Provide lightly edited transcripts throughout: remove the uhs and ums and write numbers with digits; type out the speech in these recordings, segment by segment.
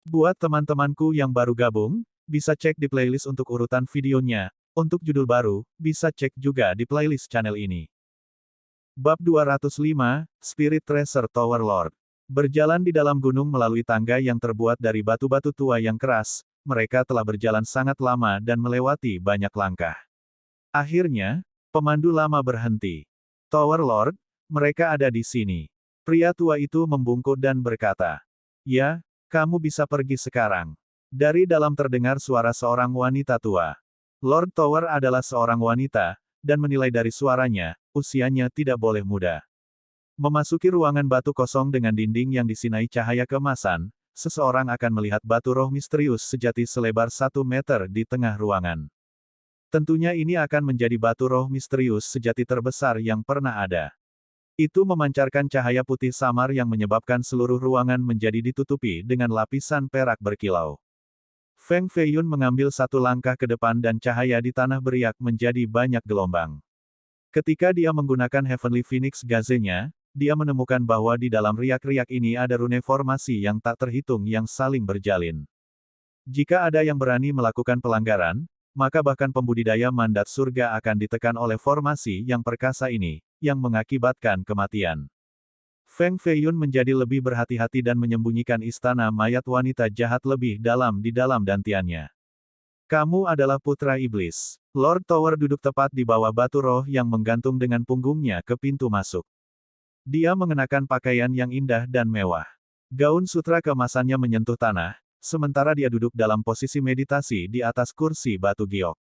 Buat teman-temanku yang baru gabung, bisa cek di playlist untuk urutan videonya. Untuk judul baru, bisa cek juga di playlist channel ini. Bab 205, Spirit Tracer Tower Lord. Berjalan di dalam gunung melalui tangga yang terbuat dari batu-batu tua yang keras, mereka telah berjalan sangat lama dan melewati banyak langkah. Akhirnya, pemandu lama berhenti. Tower Lord, mereka ada di sini. Pria tua itu membungkuk dan berkata, "Ya, kamu bisa pergi sekarang." Dari dalam terdengar suara seorang wanita tua. Lord Tower adalah seorang wanita, dan menilai dari suaranya, usianya tidak boleh muda. Memasuki ruangan batu kosong dengan dinding yang disinai cahaya keemasan, seseorang akan melihat batu roh misterius sejati selebar 1 meter di tengah ruangan. Tentunya ini akan menjadi batu roh misterius sejati terbesar yang pernah ada. Itu memancarkan cahaya putih samar yang menyebabkan seluruh ruangan menjadi ditutupi dengan lapisan perak berkilau. Feng Feiyun mengambil satu langkah ke depan dan cahaya di tanah beriak menjadi banyak gelombang. Ketika dia menggunakan Heavenly Phoenix Gaze-nya, dia menemukan bahwa di dalam riak-riak ini ada rune formasi yang tak terhitung yang saling berjalin. Jika ada yang berani melakukan pelanggaran, maka bahkan pembudidaya mandat surga akan ditekan oleh formasi yang perkasa ini, yang mengakibatkan kematian. Feng Feiyun menjadi lebih berhati-hati dan menyembunyikan istana mayat wanita jahat lebih dalam di dalam dantiannya. Kamu adalah putra iblis. Lord Tower duduk tepat di bawah batu roh yang menggantung dengan punggungnya ke pintu masuk. Dia mengenakan pakaian yang indah dan mewah. Gaun sutra keemasannya menyentuh tanah, sementara dia duduk dalam posisi meditasi di atas kursi batu giok.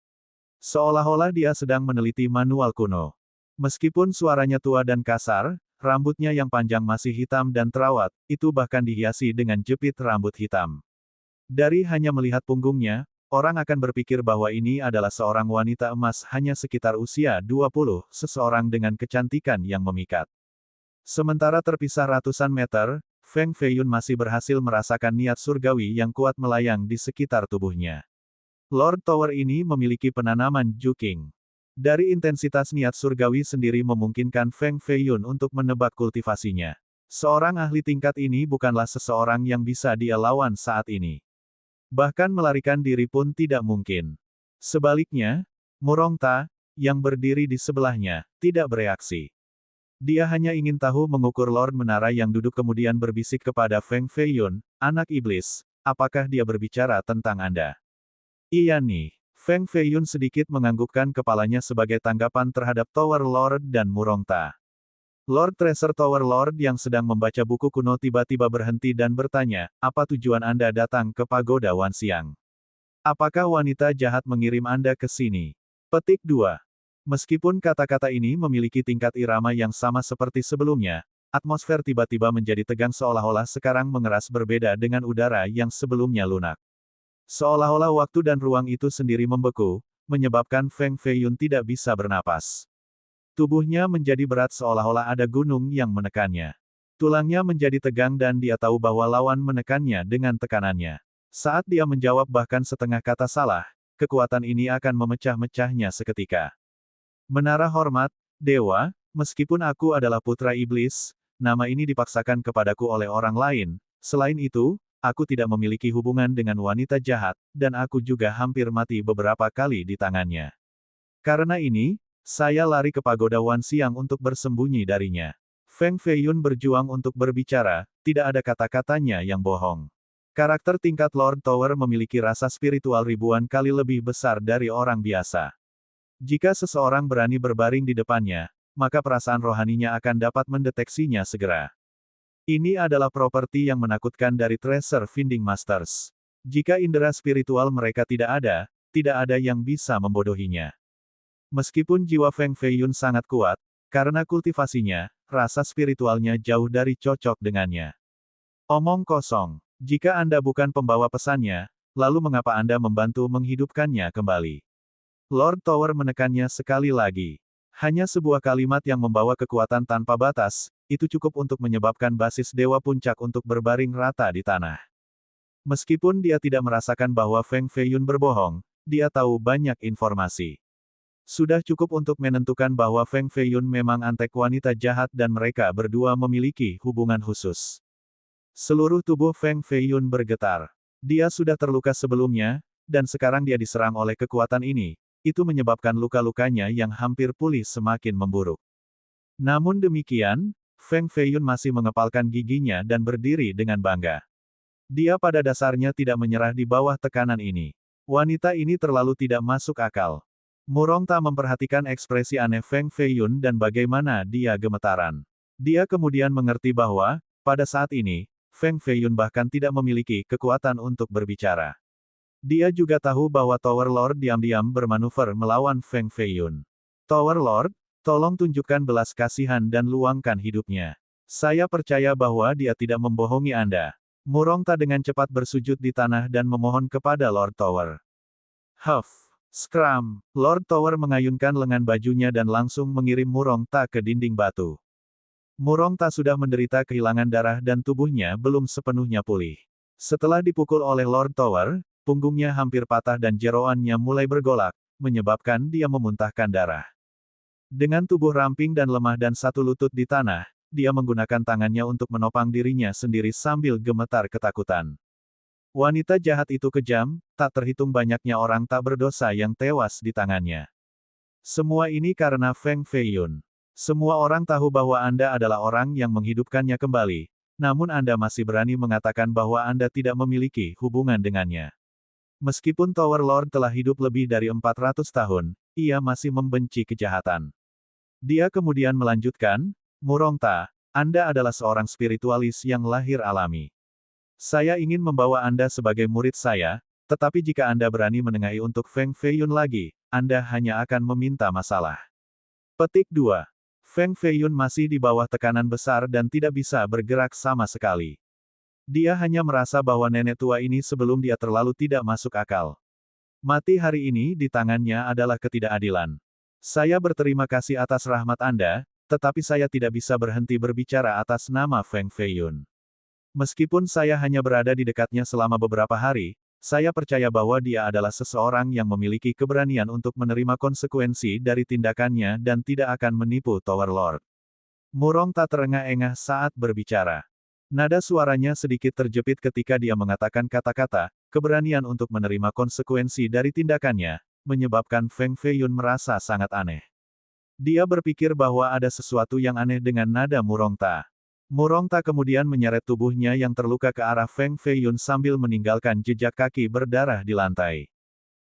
Seolah-olah dia sedang meneliti manual kuno. Meskipun suaranya tua dan kasar, rambutnya yang panjang masih hitam dan terawat, itu bahkan dihiasi dengan jepit rambut hitam. Dari hanya melihat punggungnya, orang akan berpikir bahwa ini adalah seorang wanita emas hanya sekitar usia 20, seseorang dengan kecantikan yang memikat. Sementara terpisah ratusan meter, Feng Feiyun masih berhasil merasakan niat surgawi yang kuat melayang di sekitar tubuhnya. Lord Tower ini memiliki penanaman Juking. Dari intensitas niat surgawi sendiri memungkinkan Feng Feiyun untuk menebak kultivasinya. Seorang ahli tingkat ini bukanlah seseorang yang bisa dia lawan saat ini. Bahkan melarikan diri pun tidak mungkin. Sebaliknya, Murongta, yang berdiri di sebelahnya, tidak bereaksi. Dia hanya ingin tahu mengukur Lord Menara yang duduk kemudian berbisik kepada Feng Feiyun, "Anak iblis, apakah dia berbicara tentang Anda?" "Iya nih." Feng Feiyun sedikit menganggukkan kepalanya sebagai tanggapan terhadap Tower Lord dan Murongta. Lord Tracer Tower Lord yang sedang membaca buku kuno tiba-tiba berhenti dan bertanya, "Apa tujuan Anda datang ke Pagoda Wanxiang? Apakah wanita jahat mengirim Anda ke sini?" Petik 2. Meskipun kata-kata ini memiliki tingkat irama yang sama seperti sebelumnya, atmosfer tiba-tiba menjadi tegang seolah-olah sekarang mengeras berbeda dengan udara yang sebelumnya lunak. Seolah-olah waktu dan ruang itu sendiri membeku, menyebabkan Feng Feiyun tidak bisa bernapas. Tubuhnya menjadi berat seolah-olah ada gunung yang menekannya. Tulangnya menjadi tegang dan dia tahu bahwa lawan menekannya dengan tekanannya. Saat dia menjawab bahkan setengah kata salah, kekuatan ini akan memecah-mecahnya seketika. "Menara hormat, Dewa, meskipun aku adalah putra iblis, nama ini dipaksakan kepadaku oleh orang lain. Selain itu, aku tidak memiliki hubungan dengan wanita jahat, dan aku juga hampir mati beberapa kali di tangannya. Karena ini, saya lari ke Pagoda Wanxiang untuk bersembunyi darinya." Feng Feiyun berjuang untuk berbicara, tidak ada kata-katanya yang bohong. Karakter tingkat Lord Tower memiliki rasa spiritual ribuan kali lebih besar dari orang biasa. Jika seseorang berani berbaring di depannya, maka perasaan rohaninya akan dapat mendeteksinya segera. Ini adalah properti yang menakutkan dari Tracer Finding Masters. Jika indera spiritual mereka tidak ada yang bisa membodohinya. Meskipun jiwa Feng Feiyun sangat kuat, karena kultivasinya, rasa spiritualnya jauh dari cocok dengannya. Omong kosong. Jika Anda bukan pembawa pesannya, lalu mengapa Anda membantu menghidupkannya kembali? Lord Tower menekannya sekali lagi. Hanya sebuah kalimat yang membawa kekuatan tanpa batas, itu cukup untuk menyebabkan basis Dewa Puncak untuk berbaring rata di tanah. Meskipun dia tidak merasakan bahwa Feng Feiyun berbohong, dia tahu banyak informasi. Sudah cukup untuk menentukan bahwa Feng Feiyun memang antek wanita jahat dan mereka berdua memiliki hubungan khusus. Seluruh tubuh Feng Feiyun bergetar. Dia sudah terluka sebelumnya, dan sekarang dia diserang oleh kekuatan ini. Itu menyebabkan luka-lukanya yang hampir pulih semakin memburuk. Namun demikian, Feng Feiyun masih mengepalkan giginya dan berdiri dengan bangga. Dia pada dasarnya tidak menyerah di bawah tekanan ini. Wanita ini terlalu tidak masuk akal. Murongta memperhatikan ekspresi aneh Feng Feiyun dan bagaimana dia gemetaran. Dia kemudian mengerti bahwa, pada saat ini, Feng Feiyun bahkan tidak memiliki kekuatan untuk berbicara. Dia juga tahu bahwa Tower Lord diam-diam bermanuver melawan Feng Feiyun. Tower Lord, tolong tunjukkan belas kasihan dan luangkan hidupnya. Saya percaya bahwa dia tidak membohongi Anda. Murongta dengan cepat bersujud di tanah dan memohon kepada Lord Tower. Huff. Skram. Lord Tower mengayunkan lengan bajunya dan langsung mengirim Murongta ke dinding batu. Murongta sudah menderita kehilangan darah dan tubuhnya belum sepenuhnya pulih. Setelah dipukul oleh Lord Tower, punggungnya hampir patah dan jeroannya mulai bergolak, menyebabkan dia memuntahkan darah. Dengan tubuh ramping dan lemah dan satu lutut di tanah, dia menggunakan tangannya untuk menopang dirinya sendiri sambil gemetar ketakutan. Wanita jahat itu kejam, tak terhitung banyaknya orang tak berdosa yang tewas di tangannya. Semua ini karena Feng Feiyun. Semua orang tahu bahwa Anda adalah orang yang menghidupkannya kembali, namun Anda masih berani mengatakan bahwa Anda tidak memiliki hubungan dengannya. Meskipun Tower Lord telah hidup lebih dari 400 tahun, ia masih membenci kejahatan. Dia kemudian melanjutkan, Murongta, Anda adalah seorang spiritualis yang lahir alami. Saya ingin membawa Anda sebagai murid saya, tetapi jika Anda berani menengahi untuk Feng Feiyun lagi, Anda hanya akan meminta masalah. Petik 2. Feng Feiyun masih di bawah tekanan besar dan tidak bisa bergerak sama sekali. Dia hanya merasa bahwa nenek tua ini sebelum dia terlalu tidak masuk akal. Mati hari ini di tangannya adalah ketidakadilan. Saya berterima kasih atas rahmat Anda, tetapi saya tidak bisa berhenti berbicara atas nama Feng Feiyun. Meskipun saya hanya berada di dekatnya selama beberapa hari, saya percaya bahwa dia adalah seseorang yang memiliki keberanian untuk menerima konsekuensi dari tindakannya dan tidak akan menipu Tower Lord. Murongta terengah-engah saat berbicara. Nada suaranya sedikit terjepit ketika dia mengatakan kata-kata, keberanian untuk menerima konsekuensi dari tindakannya, menyebabkan Feng Feiyun merasa sangat aneh. Dia berpikir bahwa ada sesuatu yang aneh dengan nada Murongta. Murongta kemudian menyeret tubuhnya yang terluka ke arah Feng Feiyun sambil meninggalkan jejak kaki berdarah di lantai.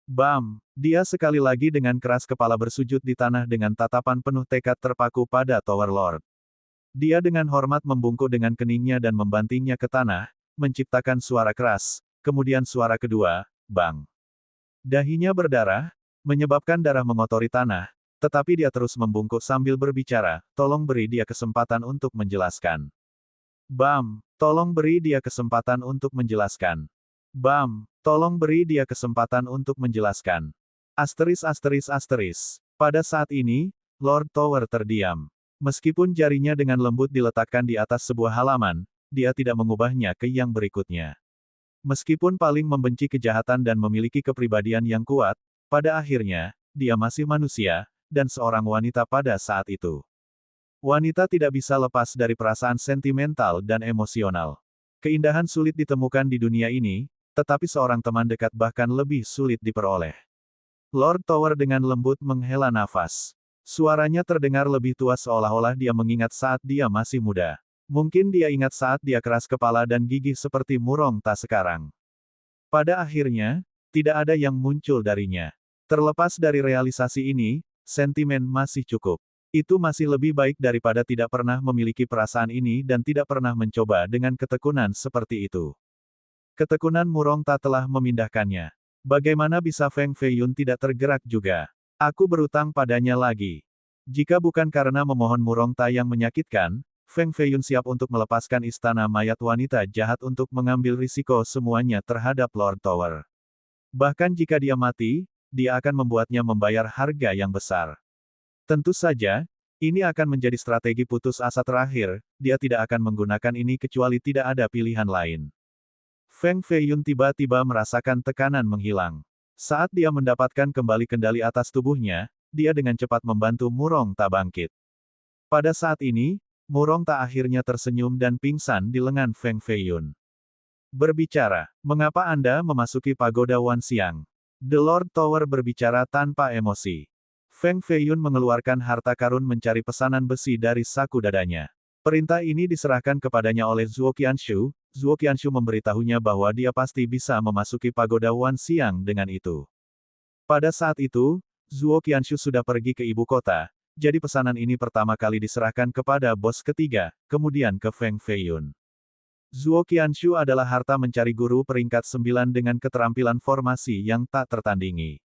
Bam! Dia sekali lagi dengan keras kepala bersujud di tanah dengan tatapan penuh tekad terpaku pada Tower Lord. Dia dengan hormat membungkuk dengan keningnya dan membantingnya ke tanah, menciptakan suara keras, kemudian suara kedua, bang. Dahinya berdarah, menyebabkan darah mengotori tanah, tetapi dia terus membungkuk sambil berbicara, tolong beri dia kesempatan untuk menjelaskan. Bam, tolong beri dia kesempatan untuk menjelaskan. Bam, tolong beri dia kesempatan untuk menjelaskan. Asteris asteris asteris. Pada saat ini, Lord Tower terdiam. Meskipun jarinya dengan lembut diletakkan di atas sebuah halaman, dia tidak mengubahnya ke yang berikutnya. Meskipun paling membenci kejahatan dan memiliki kepribadian yang kuat, pada akhirnya, dia masih manusia, dan seorang wanita pada saat itu. Wanita tidak bisa lepas dari perasaan sentimental dan emosional. Keindahan sulit ditemukan di dunia ini, tetapi seorang teman dekat bahkan lebih sulit diperoleh. Lord Tower dengan lembut menghela nafas. Suaranya terdengar lebih tua seolah-olah dia mengingat saat dia masih muda. Mungkin dia ingat saat dia keras kepala dan gigih seperti Murongta sekarang. Pada akhirnya, tidak ada yang muncul darinya. Terlepas dari realisasi ini, sentimen masih cukup. Itu masih lebih baik daripada tidak pernah memiliki perasaan ini dan tidak pernah mencoba dengan ketekunan seperti itu. Ketekunan Murongta telah memindahkannya. Bagaimana bisa Feng Feiyun tidak tergerak juga? Aku berutang padanya lagi. Jika bukan karena memohon Murongta yang menyakitkan, Feng Feiyun siap untuk melepaskan istana mayat wanita jahat untuk mengambil risiko semuanya terhadap Lord Tower. Bahkan jika dia mati, dia akan membuatnya membayar harga yang besar. Tentu saja, ini akan menjadi strategi putus asa terakhir, dia tidak akan menggunakan ini kecuali tidak ada pilihan lain. Feng Feiyun tiba-tiba merasakan tekanan menghilang. Saat dia mendapatkan kembali kendali atas tubuhnya, dia dengan cepat membantu Murongta bangkit. Pada saat ini, Murongta akhirnya tersenyum dan pingsan di lengan Feng Feiyun. Berbicara, mengapa Anda memasuki pagoda Wanxiang? The Lord Tower berbicara tanpa emosi. Feng Feiyun mengeluarkan harta karun mencari pesanan besi dari saku dadanya. Perintah ini diserahkan kepadanya oleh Zhuo Qianshu. Zhuo Qianshu memberitahunya bahwa dia pasti bisa memasuki pagoda Wanxiang dengan itu. Pada saat itu, Zhuo Qianshu sudah pergi ke ibu kota, jadi pesanan ini pertama kali diserahkan kepada bos ketiga, kemudian ke Feng Feiyun. Zhuo Qianshu adalah harta mencari guru peringkat 9 dengan keterampilan formasi yang tak tertandingi.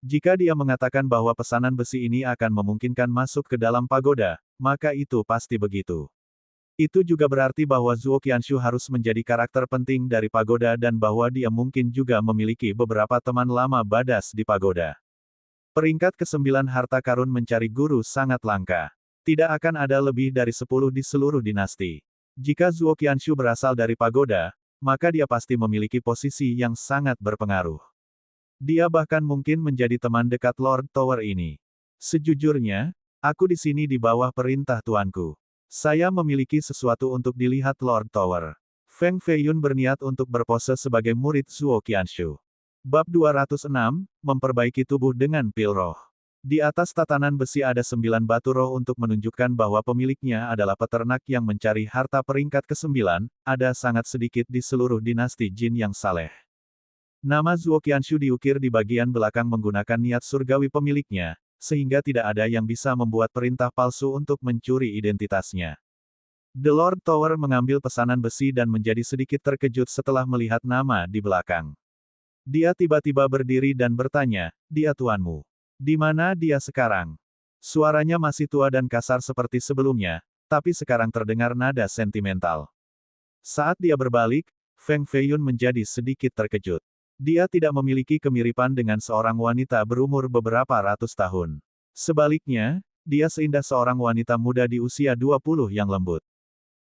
Jika dia mengatakan bahwa pesanan besi ini akan memungkinkan masuk ke dalam pagoda, maka itu pasti begitu. Itu juga berarti bahwa Zhuo Qianshu harus menjadi karakter penting dari pagoda dan bahwa dia mungkin juga memiliki beberapa teman lama badas di pagoda. Peringkat ke-9 harta karun mencari guru sangat langka. Tidak akan ada lebih dari 10 di seluruh dinasti. Jika Zhuo Qianshu berasal dari pagoda, maka dia pasti memiliki posisi yang sangat berpengaruh. Dia bahkan mungkin menjadi teman dekat Lord Tower ini. Sejujurnya, aku di sini di bawah perintah tuanku. Saya memiliki sesuatu untuk dilihat Lord Tower. Feng Feiyun berniat untuk berpose sebagai murid Zhuo Qianshu. Bab 206, memperbaiki tubuh dengan pil roh. Di atas tatanan besi ada 9 batu roh untuk menunjukkan bahwa pemiliknya adalah peternak yang mencari harta peringkat ke-9, ada sangat sedikit di seluruh dinasti Jin yang saleh. Nama Zhuo Qianshu diukir di bagian belakang menggunakan niat surgawi pemiliknya, sehingga tidak ada yang bisa membuat perintah palsu untuk mencuri identitasnya. The Lord Tower mengambil pesanan besi dan menjadi sedikit terkejut setelah melihat nama di belakang. Dia tiba-tiba berdiri dan bertanya, "Dia tuanmu. Di mana dia sekarang?" Suaranya masih tua dan kasar seperti sebelumnya, tapi sekarang terdengar nada sentimental. Saat dia berbalik, Feng Feiyun menjadi sedikit terkejut. Dia tidak memiliki kemiripan dengan seorang wanita berumur beberapa ratus tahun. Sebaliknya, dia seindah seorang wanita muda di usia 20 yang lembut.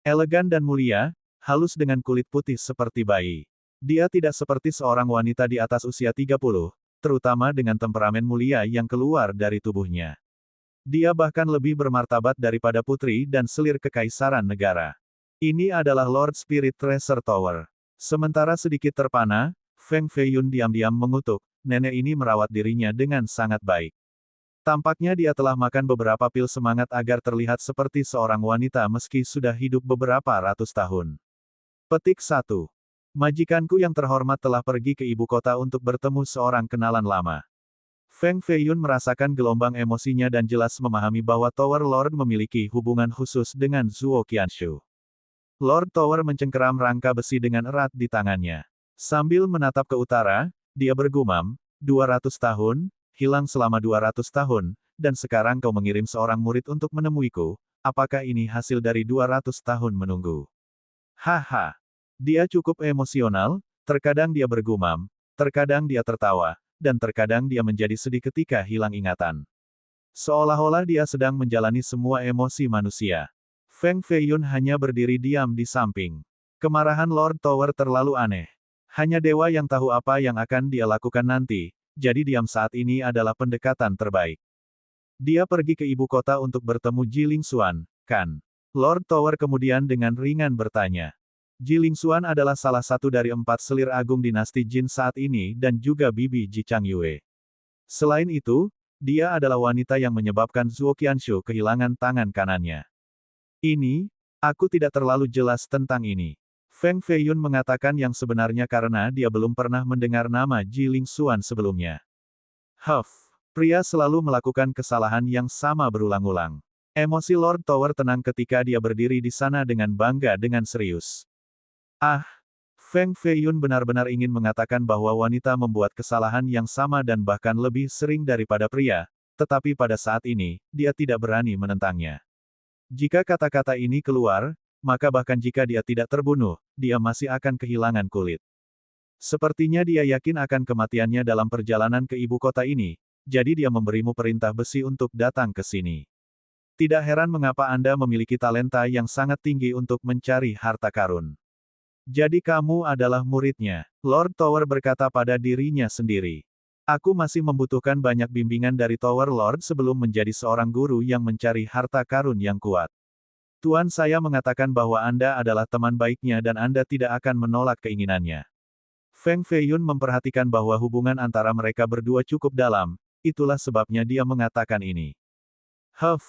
Elegan dan mulia, halus dengan kulit putih seperti bayi. Dia tidak seperti seorang wanita di atas usia 30, terutama dengan temperamen mulia yang keluar dari tubuhnya. Dia bahkan lebih bermartabat daripada putri dan selir kekaisaran negara. Ini adalah Lord Spirit Treasure Tower. Sementara sedikit terpana, Feng Feiyun diam-diam mengutuk, nenek ini merawat dirinya dengan sangat baik. Tampaknya dia telah makan beberapa pil semangat agar terlihat seperti seorang wanita meski sudah hidup beberapa ratus tahun. Petik 1. Majikanku yang terhormat telah pergi ke ibu kota untuk bertemu seorang kenalan lama. Feng Feiyun merasakan gelombang emosinya dan jelas memahami bahwa Tower Lord memiliki hubungan khusus dengan Zhuo Qianshu. Lord Tower mencengkeram rangka besi dengan erat di tangannya. Sambil menatap ke utara, dia bergumam, 200 tahun, hilang selama 200 tahun, dan sekarang kau mengirim seorang murid untuk menemuiku, apakah ini hasil dari 200 tahun menunggu? Haha. Dia cukup emosional, terkadang dia bergumam, terkadang dia tertawa, dan terkadang dia menjadi sedih ketika hilang ingatan. Seolah-olah dia sedang menjalani semua emosi manusia. Feng Feiyun hanya berdiri diam di samping. Kemarahan Lord Tower terlalu aneh. Hanya dewa yang tahu apa yang akan dia lakukan nanti, jadi diam saat ini adalah pendekatan terbaik. Dia pergi ke ibu kota untuk bertemu Jiling Xuan, kan? Lord Tower kemudian dengan ringan bertanya. Jiling Xuan adalah salah satu dari 4 selir agung dinasti Jin saat ini dan juga bibi Ji Changyue. Selain itu, dia adalah wanita yang menyebabkan Zhuo Qianshu kehilangan tangan kanannya. Aku tidak terlalu jelas tentang ini. Feng Feiyun mengatakan yang sebenarnya karena dia belum pernah mendengar nama Jiling Xuan sebelumnya. Pria selalu melakukan kesalahan yang sama berulang-ulang. Emosi Lord Tower tenang ketika dia berdiri di sana dengan bangga dengan serius. Feng Feiyun benar-benar ingin mengatakan bahwa wanita membuat kesalahan yang sama dan bahkan lebih sering daripada pria, tetapi pada saat ini, dia tidak berani menentangnya. Jika kata-kata ini keluar, maka bahkan jika dia tidak terbunuh, dia masih akan kehilangan kulit. Sepertinya dia yakin akan kematiannya dalam perjalanan ke ibu kota ini, jadi dia memberimu perintah besi untuk datang ke sini. Tidak heran mengapa Anda memiliki talenta yang sangat tinggi untuk mencari harta karun. Jadi kamu adalah muridnya, Lord Tower berkata pada dirinya sendiri. Aku masih membutuhkan banyak bimbingan dari Tower Lord sebelum menjadi seorang guru yang mencari harta karun yang kuat. Tuan saya mengatakan bahwa Anda adalah teman baiknya dan Anda tidak akan menolak keinginannya. Feng Feiyun memperhatikan bahwa hubungan antara mereka berdua cukup dalam, itulah sebabnya dia mengatakan ini. Huff,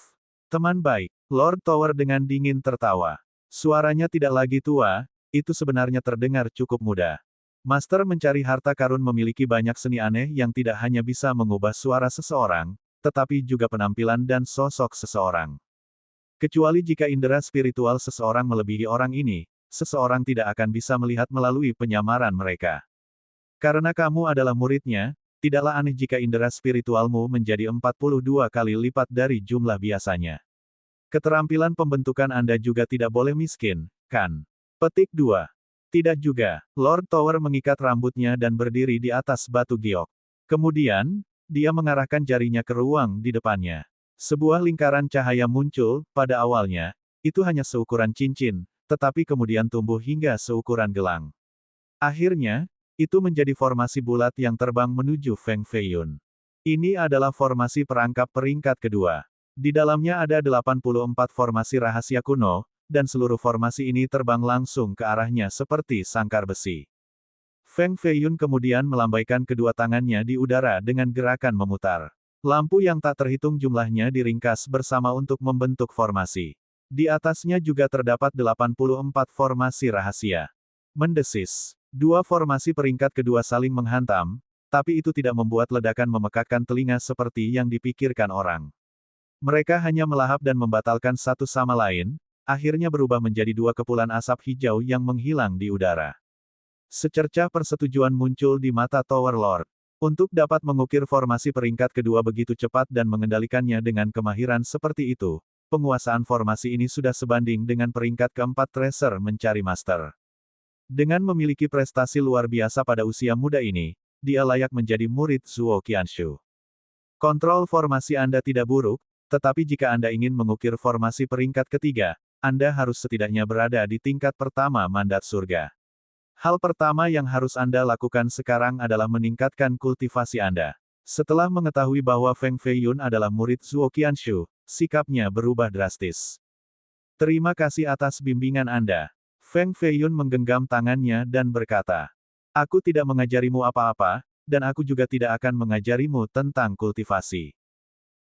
teman baik, Lord Tower dengan dingin tertawa. Suaranya tidak lagi tua, itu sebenarnya terdengar cukup muda. Master mencari harta karun memiliki banyak seni aneh yang tidak hanya bisa mengubah suara seseorang, tetapi juga penampilan dan sosok seseorang. Kecuali jika indera spiritual seseorang melebihi orang ini, seseorang tidak akan bisa melihat melalui penyamaran mereka. Karena kamu adalah muridnya, tidaklah aneh jika indera spiritualmu menjadi 42 kali lipat dari jumlah biasanya. Keterampilan pembentukan Anda juga tidak boleh miskin, kan? Petik 2. Tidak juga, Lord Tower mengikat rambutnya dan berdiri di atas batu giok. Kemudian, dia mengarahkan jarinya ke ruang di depannya. Sebuah lingkaran cahaya muncul, pada awalnya, itu hanya seukuran cincin, tetapi kemudian tumbuh hingga seukuran gelang. Akhirnya, itu menjadi formasi bulat yang terbang menuju Feng Feiyun. Ini adalah formasi perangkap peringkat kedua. Di dalamnya ada 84 formasi rahasia kuno, dan seluruh formasi ini terbang langsung ke arahnya seperti sangkar besi. Feng Feiyun kemudian melambaikan kedua tangannya di udara dengan gerakan memutar. Lampu yang tak terhitung jumlahnya diringkas bersama untuk membentuk formasi. Di atasnya juga terdapat 84 formasi rahasia. Mendesis. Dua formasi peringkat kedua saling menghantam, tapi itu tidak membuat ledakan memekakkan telinga seperti yang dipikirkan orang. Mereka hanya melahap dan membatalkan satu sama lain, akhirnya berubah menjadi dua kepulan asap hijau yang menghilang di udara. Secercah persetujuan muncul di mata Tower Lord. Untuk dapat mengukir formasi peringkat kedua begitu cepat dan mengendalikannya dengan kemahiran seperti itu, penguasaan formasi ini sudah sebanding dengan peringkat keempat Tracer mencari Master. Dengan memiliki prestasi luar biasa pada usia muda ini, dia layak menjadi murid Zhuo Qianshu. Kontrol formasi Anda tidak buruk, tetapi jika Anda ingin mengukir formasi peringkat ketiga, Anda harus setidaknya berada di tingkat pertama mandat surga. Hal pertama yang harus Anda lakukan sekarang adalah meningkatkan kultivasi Anda. Setelah mengetahui bahwa Feng Feiyun adalah murid Zhuo Qianshu, sikapnya berubah drastis. Terima kasih atas bimbingan Anda. Feng Feiyun menggenggam tangannya dan berkata, aku tidak mengajarimu apa-apa, dan aku juga tidak akan mengajarimu tentang kultivasi.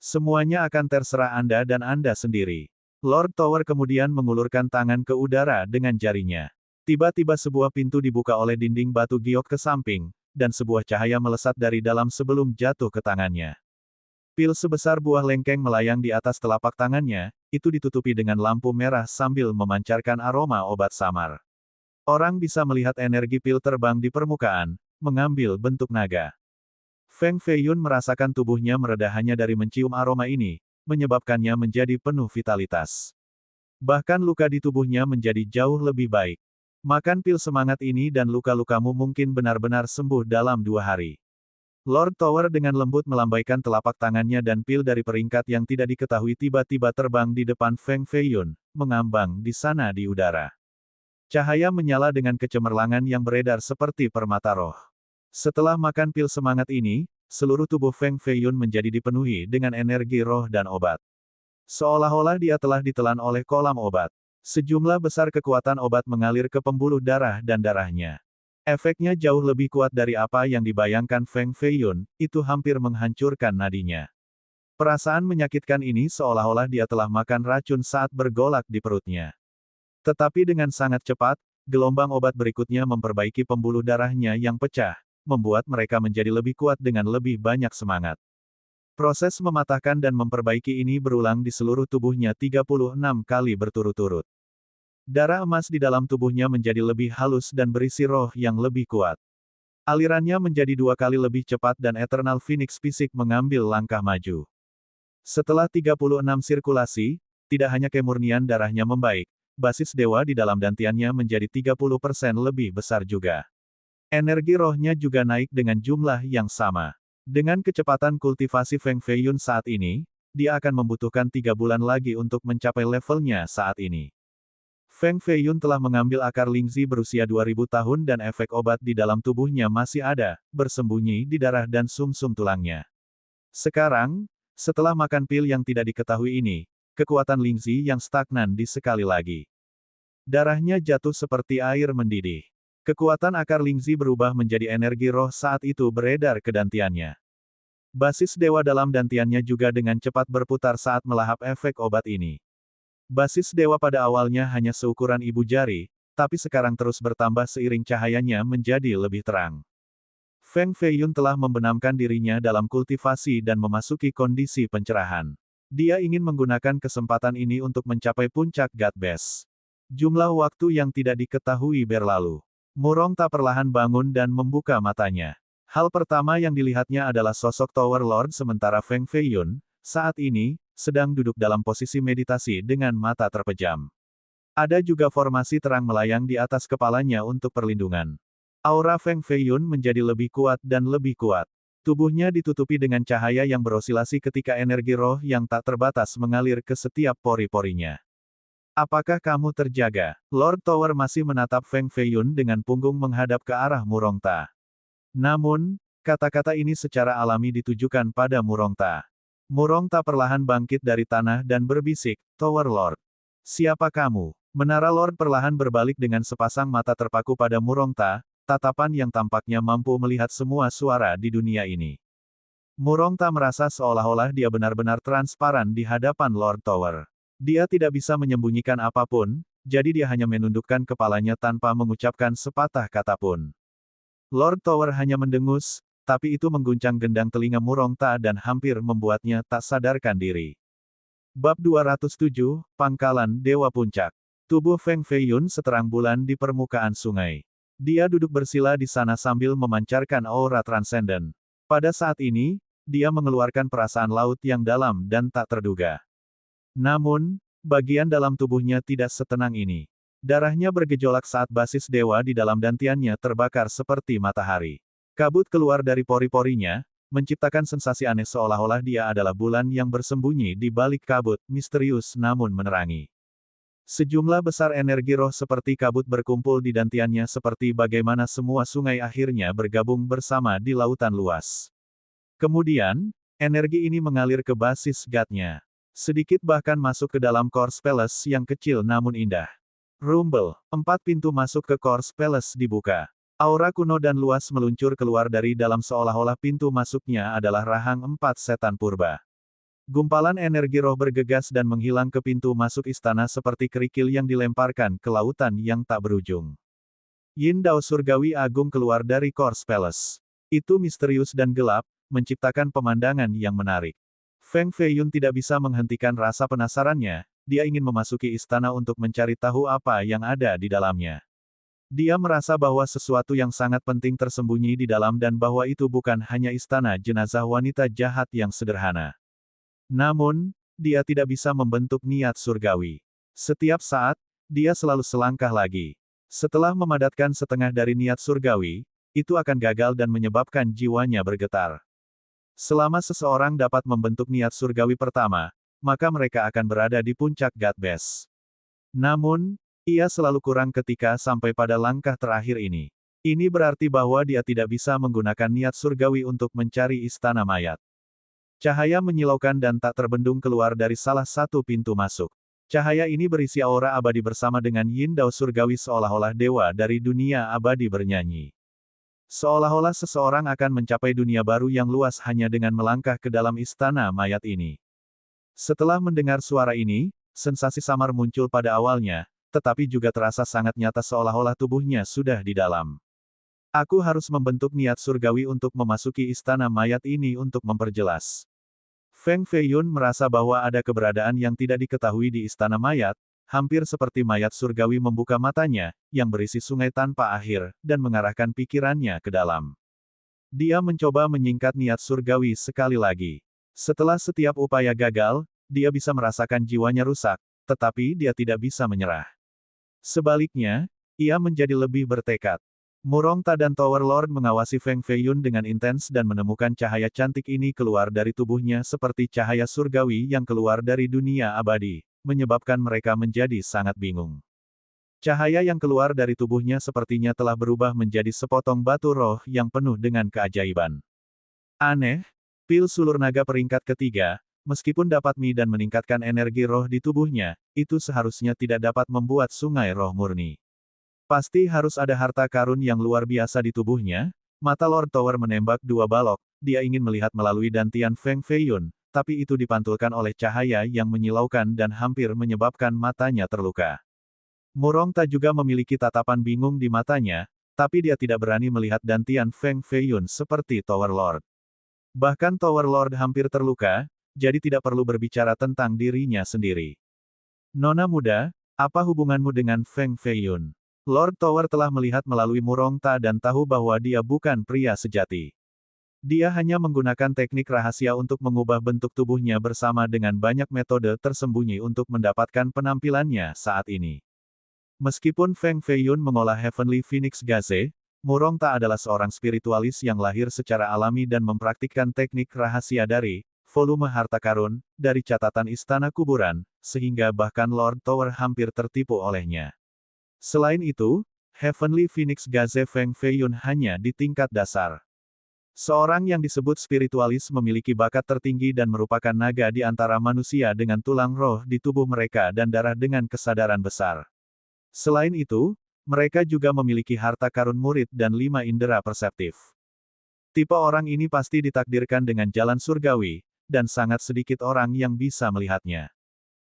Semuanya akan terserah Anda dan Anda sendiri. Lord Tower kemudian mengulurkan tangan ke udara dengan jarinya. Tiba-tiba sebuah pintu dibuka oleh dinding batu giok ke samping, dan sebuah cahaya melesat dari dalam sebelum jatuh ke tangannya. Pil sebesar buah lengkeng melayang di atas telapak tangannya, itu ditutupi dengan lampu merah sambil memancarkan aroma obat samar. Orang bisa melihat energi pil terbang di permukaan, mengambil bentuk naga. Feng Feiyun merasakan tubuhnya mereda hanya dari mencium aroma ini, menyebabkannya menjadi penuh vitalitas. Bahkan luka di tubuhnya menjadi jauh lebih baik. Makan pil semangat ini dan luka-lukamu mungkin benar-benar sembuh dalam 2 hari. Lord Tower dengan lembut melambaikan telapak tangannya dan pil dari peringkat yang tidak diketahui tiba-tiba terbang di depan Feng Feiyun, mengambang di sana di udara. Cahaya menyala dengan kecemerlangan yang beredar seperti permata roh. Setelah makan pil semangat ini, seluruh tubuh Feng Feiyun menjadi dipenuhi dengan energi roh dan obat. Seolah-olah dia telah ditelan oleh kolam obat. Sejumlah besar kekuatan obat mengalir ke pembuluh darah dan darahnya. Efeknya jauh lebih kuat dari apa yang dibayangkan Feng Feiyun, itu hampir menghancurkan nadinya. Perasaan menyakitkan ini seolah-olah dia telah makan racun saat bergolak di perutnya. Tetapi dengan sangat cepat, gelombang obat berikutnya memperbaiki pembuluh darahnya yang pecah, membuat mereka menjadi lebih kuat dengan lebih banyak semangat. Proses mematahkan dan memperbaiki ini berulang di seluruh tubuhnya 36 kali berturut-turut. Darah emas di dalam tubuhnya menjadi lebih halus dan berisi roh yang lebih kuat. Alirannya menjadi 2 kali lebih cepat dan Eternal Phoenix fisik mengambil langkah maju. Setelah 36 sirkulasi, tidak hanya kemurnian darahnya membaik, basis dewa di dalam dantiannya menjadi 30% lebih besar juga. Energi rohnya juga naik dengan jumlah yang sama. Dengan kecepatan kultivasi Feng Feiyun saat ini, dia akan membutuhkan 3 bulan lagi untuk mencapai levelnya saat ini. Feng Feiyun telah mengambil akar Lingzi berusia 2000 tahun dan efek obat di dalam tubuhnya masih ada, bersembunyi di darah dan sumsum tulangnya. Sekarang, setelah makan pil yang tidak diketahui ini, kekuatan Lingzi yang stagnan di sekali lagi. Darahnya jatuh seperti air mendidih. Kekuatan akar Lingzi berubah menjadi energi roh saat itu beredar ke dantiannya. Basis dewa dalam dantiannya juga dengan cepat berputar saat melahap efek obat ini. Basis dewa pada awalnya hanya seukuran ibu jari, tapi sekarang terus bertambah seiring cahayanya menjadi lebih terang. Feng Feiyun telah membenamkan dirinya dalam kultivasi dan memasuki kondisi pencerahan. Dia ingin menggunakan kesempatan ini untuk mencapai puncak God Best. Jumlah waktu yang tidak diketahui berlalu. Murongta perlahan bangun dan membuka matanya. Hal pertama yang dilihatnya adalah sosok Tower Lord sementara Feng Feiyun, saat ini, sedang duduk dalam posisi meditasi dengan mata terpejam. Ada juga formasi terang melayang di atas kepalanya untuk perlindungan. Aura Feng Feiyun menjadi lebih kuat dan lebih kuat. Tubuhnya ditutupi dengan cahaya yang berosilasi ketika energi roh yang tak terbatas mengalir ke setiap pori-porinya. Apakah kamu terjaga? Lord Tower masih menatap Feng Feiyun dengan punggung menghadap ke arah Murongta. Namun, kata-kata ini secara alami ditujukan pada Murongta. Murongta perlahan bangkit dari tanah dan berbisik, Tower Lord. Siapa kamu? Menara Lord perlahan berbalik dengan sepasang mata terpaku pada Murongta, tatapan yang tampaknya mampu melihat semua suara di dunia ini. Murongta merasa seolah-olah dia benar-benar transparan di hadapan Lord Tower. Dia tidak bisa menyembunyikan apapun, jadi dia hanya menundukkan kepalanya tanpa mengucapkan sepatah kata pun. Lord Tower hanya mendengus, tapi itu mengguncang gendang telinga Murongta dan hampir membuatnya tak sadarkan diri. Bab 207, Pangkalan Dewa Puncak. Tubuh Feng Feiyun seterang bulan di permukaan sungai. Dia duduk bersila di sana sambil memancarkan aura transenden. Pada saat ini, dia mengeluarkan perasaan laut yang dalam dan tak terduga. Namun, bagian dalam tubuhnya tidak setenang ini. Darahnya bergejolak saat basis dewa di dalam dantiannya terbakar seperti matahari. Kabut keluar dari pori-porinya, menciptakan sensasi aneh seolah-olah dia adalah bulan yang bersembunyi di balik kabut, misterius namun menerangi. Sejumlah besar energi roh seperti kabut berkumpul di dantiannya seperti bagaimana semua sungai akhirnya bergabung bersama di lautan luas. Kemudian, energi ini mengalir ke basis God-nya. Sedikit bahkan masuk ke dalam Course Palace yang kecil namun indah. Rumble, 4 pintu masuk ke Course Palace dibuka. Aura kuno dan luas meluncur keluar dari dalam seolah-olah pintu masuknya adalah rahang 4 setan purba. Gumpalan energi roh bergegas dan menghilang ke pintu masuk istana seperti kerikil yang dilemparkan ke lautan yang tak berujung. Yin Dao Surgawi Agung keluar dari Course Palace. Itu misterius dan gelap, menciptakan pemandangan yang menarik. Feng Feiyun tidak bisa menghentikan rasa penasarannya. Dia ingin memasuki istana untuk mencari tahu apa yang ada di dalamnya. Dia merasa bahwa sesuatu yang sangat penting tersembunyi di dalam dan bahwa itu bukan hanya istana jenazah wanita jahat yang sederhana. Namun, dia tidak bisa membentuk niat surgawi. Setiap saat, dia selalu selangkah lagi. Setelah memadatkan setengah dari niat surgawi, itu akan gagal dan menyebabkan jiwanya bergetar. Selama seseorang dapat membentuk niat surgawi pertama, maka mereka akan berada di puncak God Best. Namun, ia selalu kurang ketika sampai pada langkah terakhir ini. Ini berarti bahwa dia tidak bisa menggunakan niat surgawi untuk mencari istana mayat. Cahaya menyilaukan dan tak terbendung keluar dari salah satu pintu masuk. Cahaya ini berisi aura abadi bersama dengan Yin Dao surgawi seolah-olah dewa dari dunia abadi bernyanyi. Seolah-olah seseorang akan mencapai dunia baru yang luas hanya dengan melangkah ke dalam istana mayat ini. Setelah mendengar suara ini, sensasi samar muncul pada awalnya, tetapi juga terasa sangat nyata seolah-olah tubuhnya sudah di dalam. Aku harus membentuk niat surgawi untuk memasuki istana mayat ini untuk memperjelas. Feng Feiyun merasa bahwa ada keberadaan yang tidak diketahui di istana mayat, hampir seperti mayat surgawi membuka matanya, yang berisi sungai tanpa akhir, dan mengarahkan pikirannya ke dalam. Dia mencoba menyingkat niat surgawi sekali lagi. Setelah setiap upaya gagal, dia bisa merasakan jiwanya rusak, tetapi dia tidak bisa menyerah. Sebaliknya, ia menjadi lebih bertekad. Murongta dan Tower Lord mengawasi Feng Feiyun dengan intens dan menemukan cahaya cantik ini keluar dari tubuhnya seperti cahaya surgawi yang keluar dari dunia abadi, menyebabkan mereka menjadi sangat bingung. Cahaya yang keluar dari tubuhnya sepertinya telah berubah menjadi sepotong batu roh yang penuh dengan keajaiban. Aneh, pil sulur naga peringkat ketiga, Meskipun dapat dan meningkatkan energi roh di tubuhnya, itu seharusnya tidak dapat membuat sungai roh murni. Pasti harus ada harta karun yang luar biasa di tubuhnya. Mata Lord Tower menembak dua balok, dia ingin melihat melalui dantian Feng Feiyun, tapi itu dipantulkan oleh cahaya yang menyilaukan dan hampir menyebabkan matanya terluka. Murongta juga memiliki tatapan bingung di matanya, tapi dia tidak berani melihat dantian Feng Feiyun seperti Tower Lord. Bahkan Tower Lord hampir terluka, jadi tidak perlu berbicara tentang dirinya sendiri. Nona muda, apa hubunganmu dengan Feng Feiyun? Lord Tower telah melihat melalui Murongta dan tahu bahwa dia bukan pria sejati. Dia hanya menggunakan teknik rahasia untuk mengubah bentuk tubuhnya bersama dengan banyak metode tersembunyi untuk mendapatkan penampilannya saat ini. Meskipun Feng Feiyun mengolah Heavenly Phoenix Gaze, Murongta adalah seorang spiritualis yang lahir secara alami dan mempraktikkan teknik rahasia dari volume harta karun, dari catatan istana kuburan, sehingga bahkan Lord Tower hampir tertipu olehnya. Selain itu, Heavenly Phoenix Gaze Feng Feiyun hanya di tingkat dasar. Seorang yang disebut spiritualis memiliki bakat tertinggi dan merupakan naga di antara manusia dengan tulang roh di tubuh mereka dan darah dengan kesadaran besar. Selain itu, mereka juga memiliki harta karun murid dan 5 indera perseptif. Tipe orang ini pasti ditakdirkan dengan jalan surgawi, dan sangat sedikit orang yang bisa melihatnya.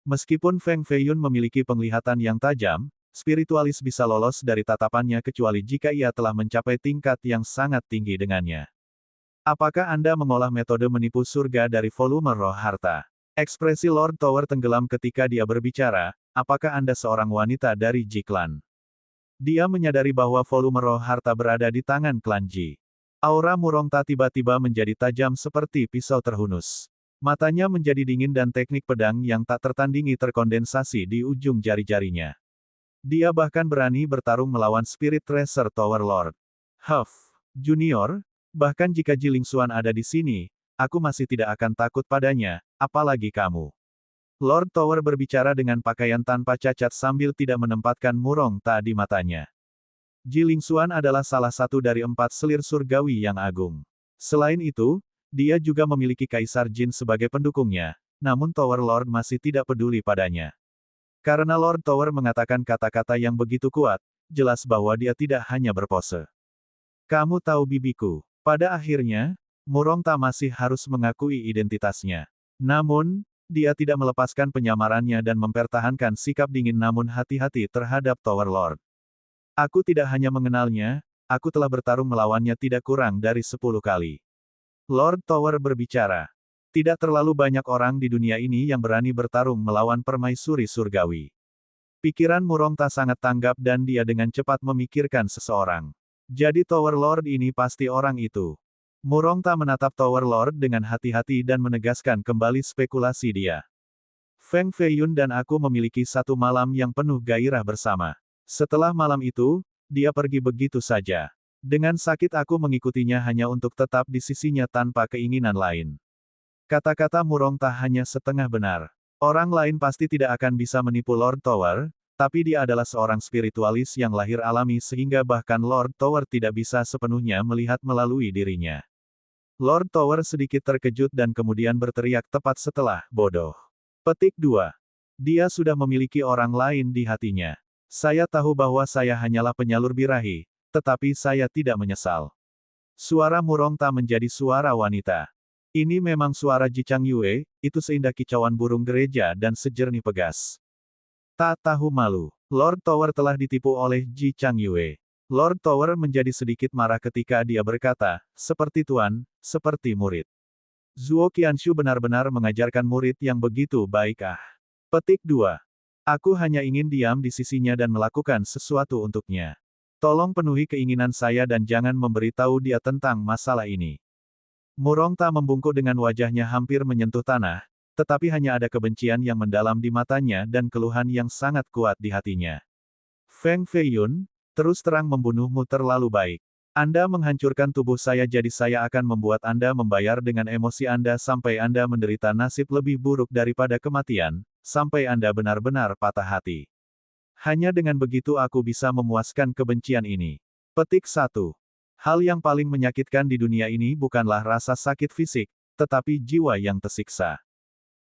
Meskipun Feng Feiyun memiliki penglihatan yang tajam, spiritualis bisa lolos dari tatapannya kecuali jika ia telah mencapai tingkat yang sangat tinggi dengannya. Apakah Anda mengolah metode menipu surga dari volume roh harta? Ekspresi Lord Tower tenggelam ketika dia berbicara, apakah Anda seorang wanita dari Ji Clan? Dia menyadari bahwa volume roh harta berada di tangan klan Ji. Aura Murongta tiba-tiba menjadi tajam seperti pisau terhunus. Matanya menjadi dingin dan teknik pedang yang tak tertandingi terkondensasi di ujung jari-jarinya. Dia bahkan berani bertarung melawan Spirit Tracer Tower Lord. Huff, Junior, bahkan jika Ji Lingxuan ada di sini, aku masih tidak akan takut padanya, apalagi kamu. Lord Tower berbicara dengan pakaian tanpa cacat sambil tidak menempatkan Murongta di matanya. Ji Lingxuan adalah salah satu dari 4 selir surgawi yang agung. Selain itu, dia juga memiliki Kaisar Jin sebagai pendukungnya, namun Tower Lord masih tidak peduli padanya. Karena Lord Tower mengatakan kata-kata yang begitu kuat, jelas bahwa dia tidak hanya berpose. Kamu tahu bibiku. Pada akhirnya, Murongta masih harus mengakui identitasnya. Namun, dia tidak melepaskan penyamarannya dan mempertahankan sikap dingin namun hati-hati terhadap Tower Lord. Aku tidak hanya mengenalnya, aku telah bertarung melawannya tidak kurang dari 10 kali. Lord Tower berbicara. Tidak terlalu banyak orang di dunia ini yang berani bertarung melawan permaisuri surgawi. Pikiran Murongta sangat tanggap dan dia dengan cepat memikirkan seseorang. Jadi Tower Lord ini pasti orang itu. Murongta menatap Tower Lord dengan hati-hati dan menegaskan kembali spekulasi dia. Feng Feiyun dan aku memiliki satu malam yang penuh gairah bersama. Setelah malam itu, dia pergi begitu saja. Dengan sakit aku mengikutinya hanya untuk tetap di sisinya tanpa keinginan lain. Kata-kata Murongta hanya setengah benar. Orang lain pasti tidak akan bisa menipu Lord Tower, tapi dia adalah seorang spiritualis yang lahir alami sehingga bahkan Lord Tower tidak bisa sepenuhnya melihat melalui dirinya. Lord Tower sedikit terkejut dan kemudian berteriak tepat setelah, bodoh. Petik 2. Dia sudah memiliki orang lain di hatinya. Saya tahu bahwa saya hanyalah penyalur birahi, tetapi saya tidak menyesal. Suara Murongta menjadi suara wanita. Ini memang suara Ji Changyue, itu seindah kicauan burung gereja dan sejernih pegas. Tak tahu malu. Lord Tower telah ditipu oleh Ji Changyue. Lord Tower menjadi sedikit marah ketika dia berkata, seperti tuan, seperti murid. Zuo Qianshu benar-benar mengajarkan murid yang begitu baik ah. Petik 2. Aku hanya ingin diam di sisinya dan melakukan sesuatu untuknya. Tolong penuhi keinginan saya dan jangan memberitahu dia tentang masalah ini. Murongta membungkuk dengan wajahnya hampir menyentuh tanah, tetapi hanya ada kebencian yang mendalam di matanya dan keluhan yang sangat kuat di hatinya. Feng Feiyun, terus terang membunuhmu terlalu baik. Anda menghancurkan tubuh saya jadi saya akan membuat Anda membayar dengan emosi Anda sampai Anda menderita nasib lebih buruk daripada kematian, sampai Anda benar-benar patah hati. Hanya dengan begitu aku bisa memuaskan kebencian ini. Petik 1. Hal yang paling menyakitkan di dunia ini bukanlah rasa sakit fisik, tetapi jiwa yang tersiksa.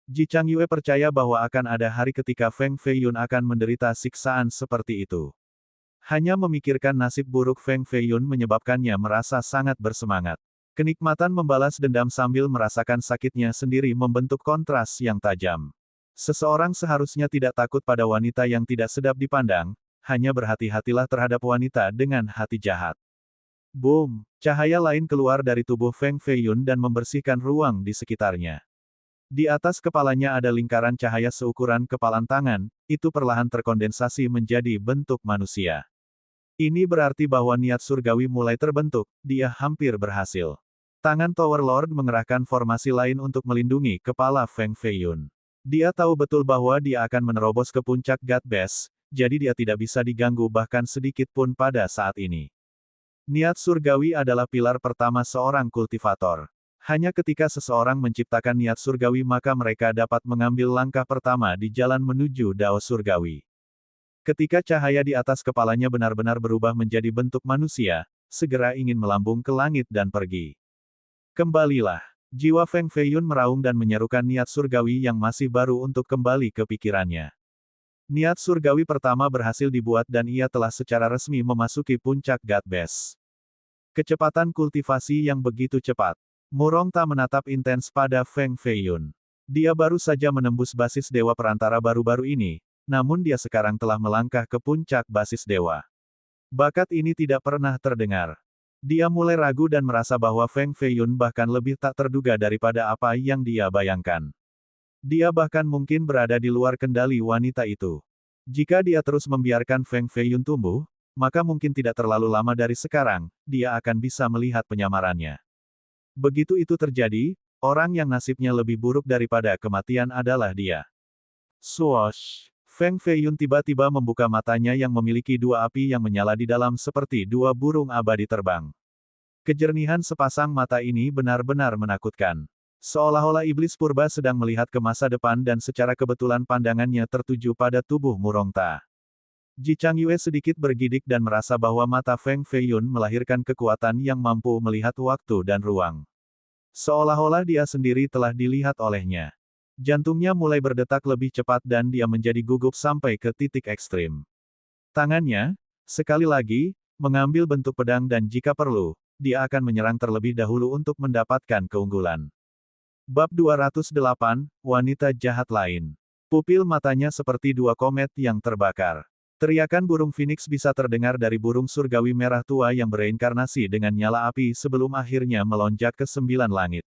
Ji Changyue percaya bahwa akan ada hari ketika Feng Feiyun akan menderita siksaan seperti itu. Hanya memikirkan nasib buruk Feng Feiyun menyebabkannya merasa sangat bersemangat. Kenikmatan membalas dendam sambil merasakan sakitnya sendiri membentuk kontras yang tajam. Seseorang seharusnya tidak takut pada wanita yang tidak sedap dipandang, hanya berhati-hatilah terhadap wanita dengan hati jahat. Boom! Cahaya lain keluar dari tubuh Feng Feiyun dan membersihkan ruang di sekitarnya. Di atas kepalanya ada lingkaran cahaya seukuran kepalan tangan, itu perlahan terkondensasi menjadi bentuk manusia. Ini berarti bahwa niat surgawi mulai terbentuk, dia hampir berhasil. Tangan Tower Lord mengerahkan formasi lain untuk melindungi kepala Feng Feiyun. Dia tahu betul bahwa dia akan menerobos ke puncak God Base, jadi dia tidak bisa diganggu bahkan sedikit pun pada saat ini. Niat surgawi adalah pilar pertama seorang kultivator. Hanya ketika seseorang menciptakan niat surgawi maka mereka dapat mengambil langkah pertama di jalan menuju Dao surgawi. Ketika cahaya di atas kepalanya benar-benar berubah menjadi bentuk manusia, segera ingin melambung ke langit dan pergi. Kembalilah. Jiwa Feng Feiyun meraung dan menyerukan niat surgawi yang masih baru untuk kembali ke pikirannya. Niat surgawi pertama berhasil dibuat dan ia telah secara resmi memasuki puncak God Base. Kecepatan kultivasi yang begitu cepat. Murongta menatap intens pada Feng Feiyun. Dia baru saja menembus basis dewa perantara baru-baru ini, namun dia sekarang telah melangkah ke puncak basis dewa. Bakat ini tidak pernah terdengar. Dia mulai ragu dan merasa bahwa Feng Feiyun bahkan lebih tak terduga daripada apa yang dia bayangkan. Dia bahkan mungkin berada di luar kendali wanita itu. Jika dia terus membiarkan Feng Feiyun tumbuh, maka mungkin tidak terlalu lama dari sekarang, dia akan bisa melihat penyamarannya. Begitu itu terjadi, orang yang nasibnya lebih buruk daripada kematian adalah dia. Swoosh! Feng Feiyun tiba-tiba membuka matanya yang memiliki dua api yang menyala di dalam seperti dua burung abadi terbang. Kejernihan sepasang mata ini benar-benar menakutkan. Seolah-olah iblis purba sedang melihat ke masa depan dan secara kebetulan pandangannya tertuju pada tubuh Murongta. Ji Changyue sedikit bergidik dan merasa bahwa mata Feng Feiyun melahirkan kekuatan yang mampu melihat waktu dan ruang. Seolah-olah dia sendiri telah dilihat olehnya. Jantungnya mulai berdetak lebih cepat dan dia menjadi gugup sampai ke titik ekstrim. Tangannya, sekali lagi, mengambil bentuk pedang dan jika perlu, dia akan menyerang terlebih dahulu untuk mendapatkan keunggulan. Bab 208, Wanita Jahat Lain. Pupil matanya seperti dua komet yang terbakar. Teriakan burung Phoenix bisa terdengar dari burung surgawi merah tua yang bereinkarnasi dengan nyala api sebelum akhirnya melonjak ke 9 langit.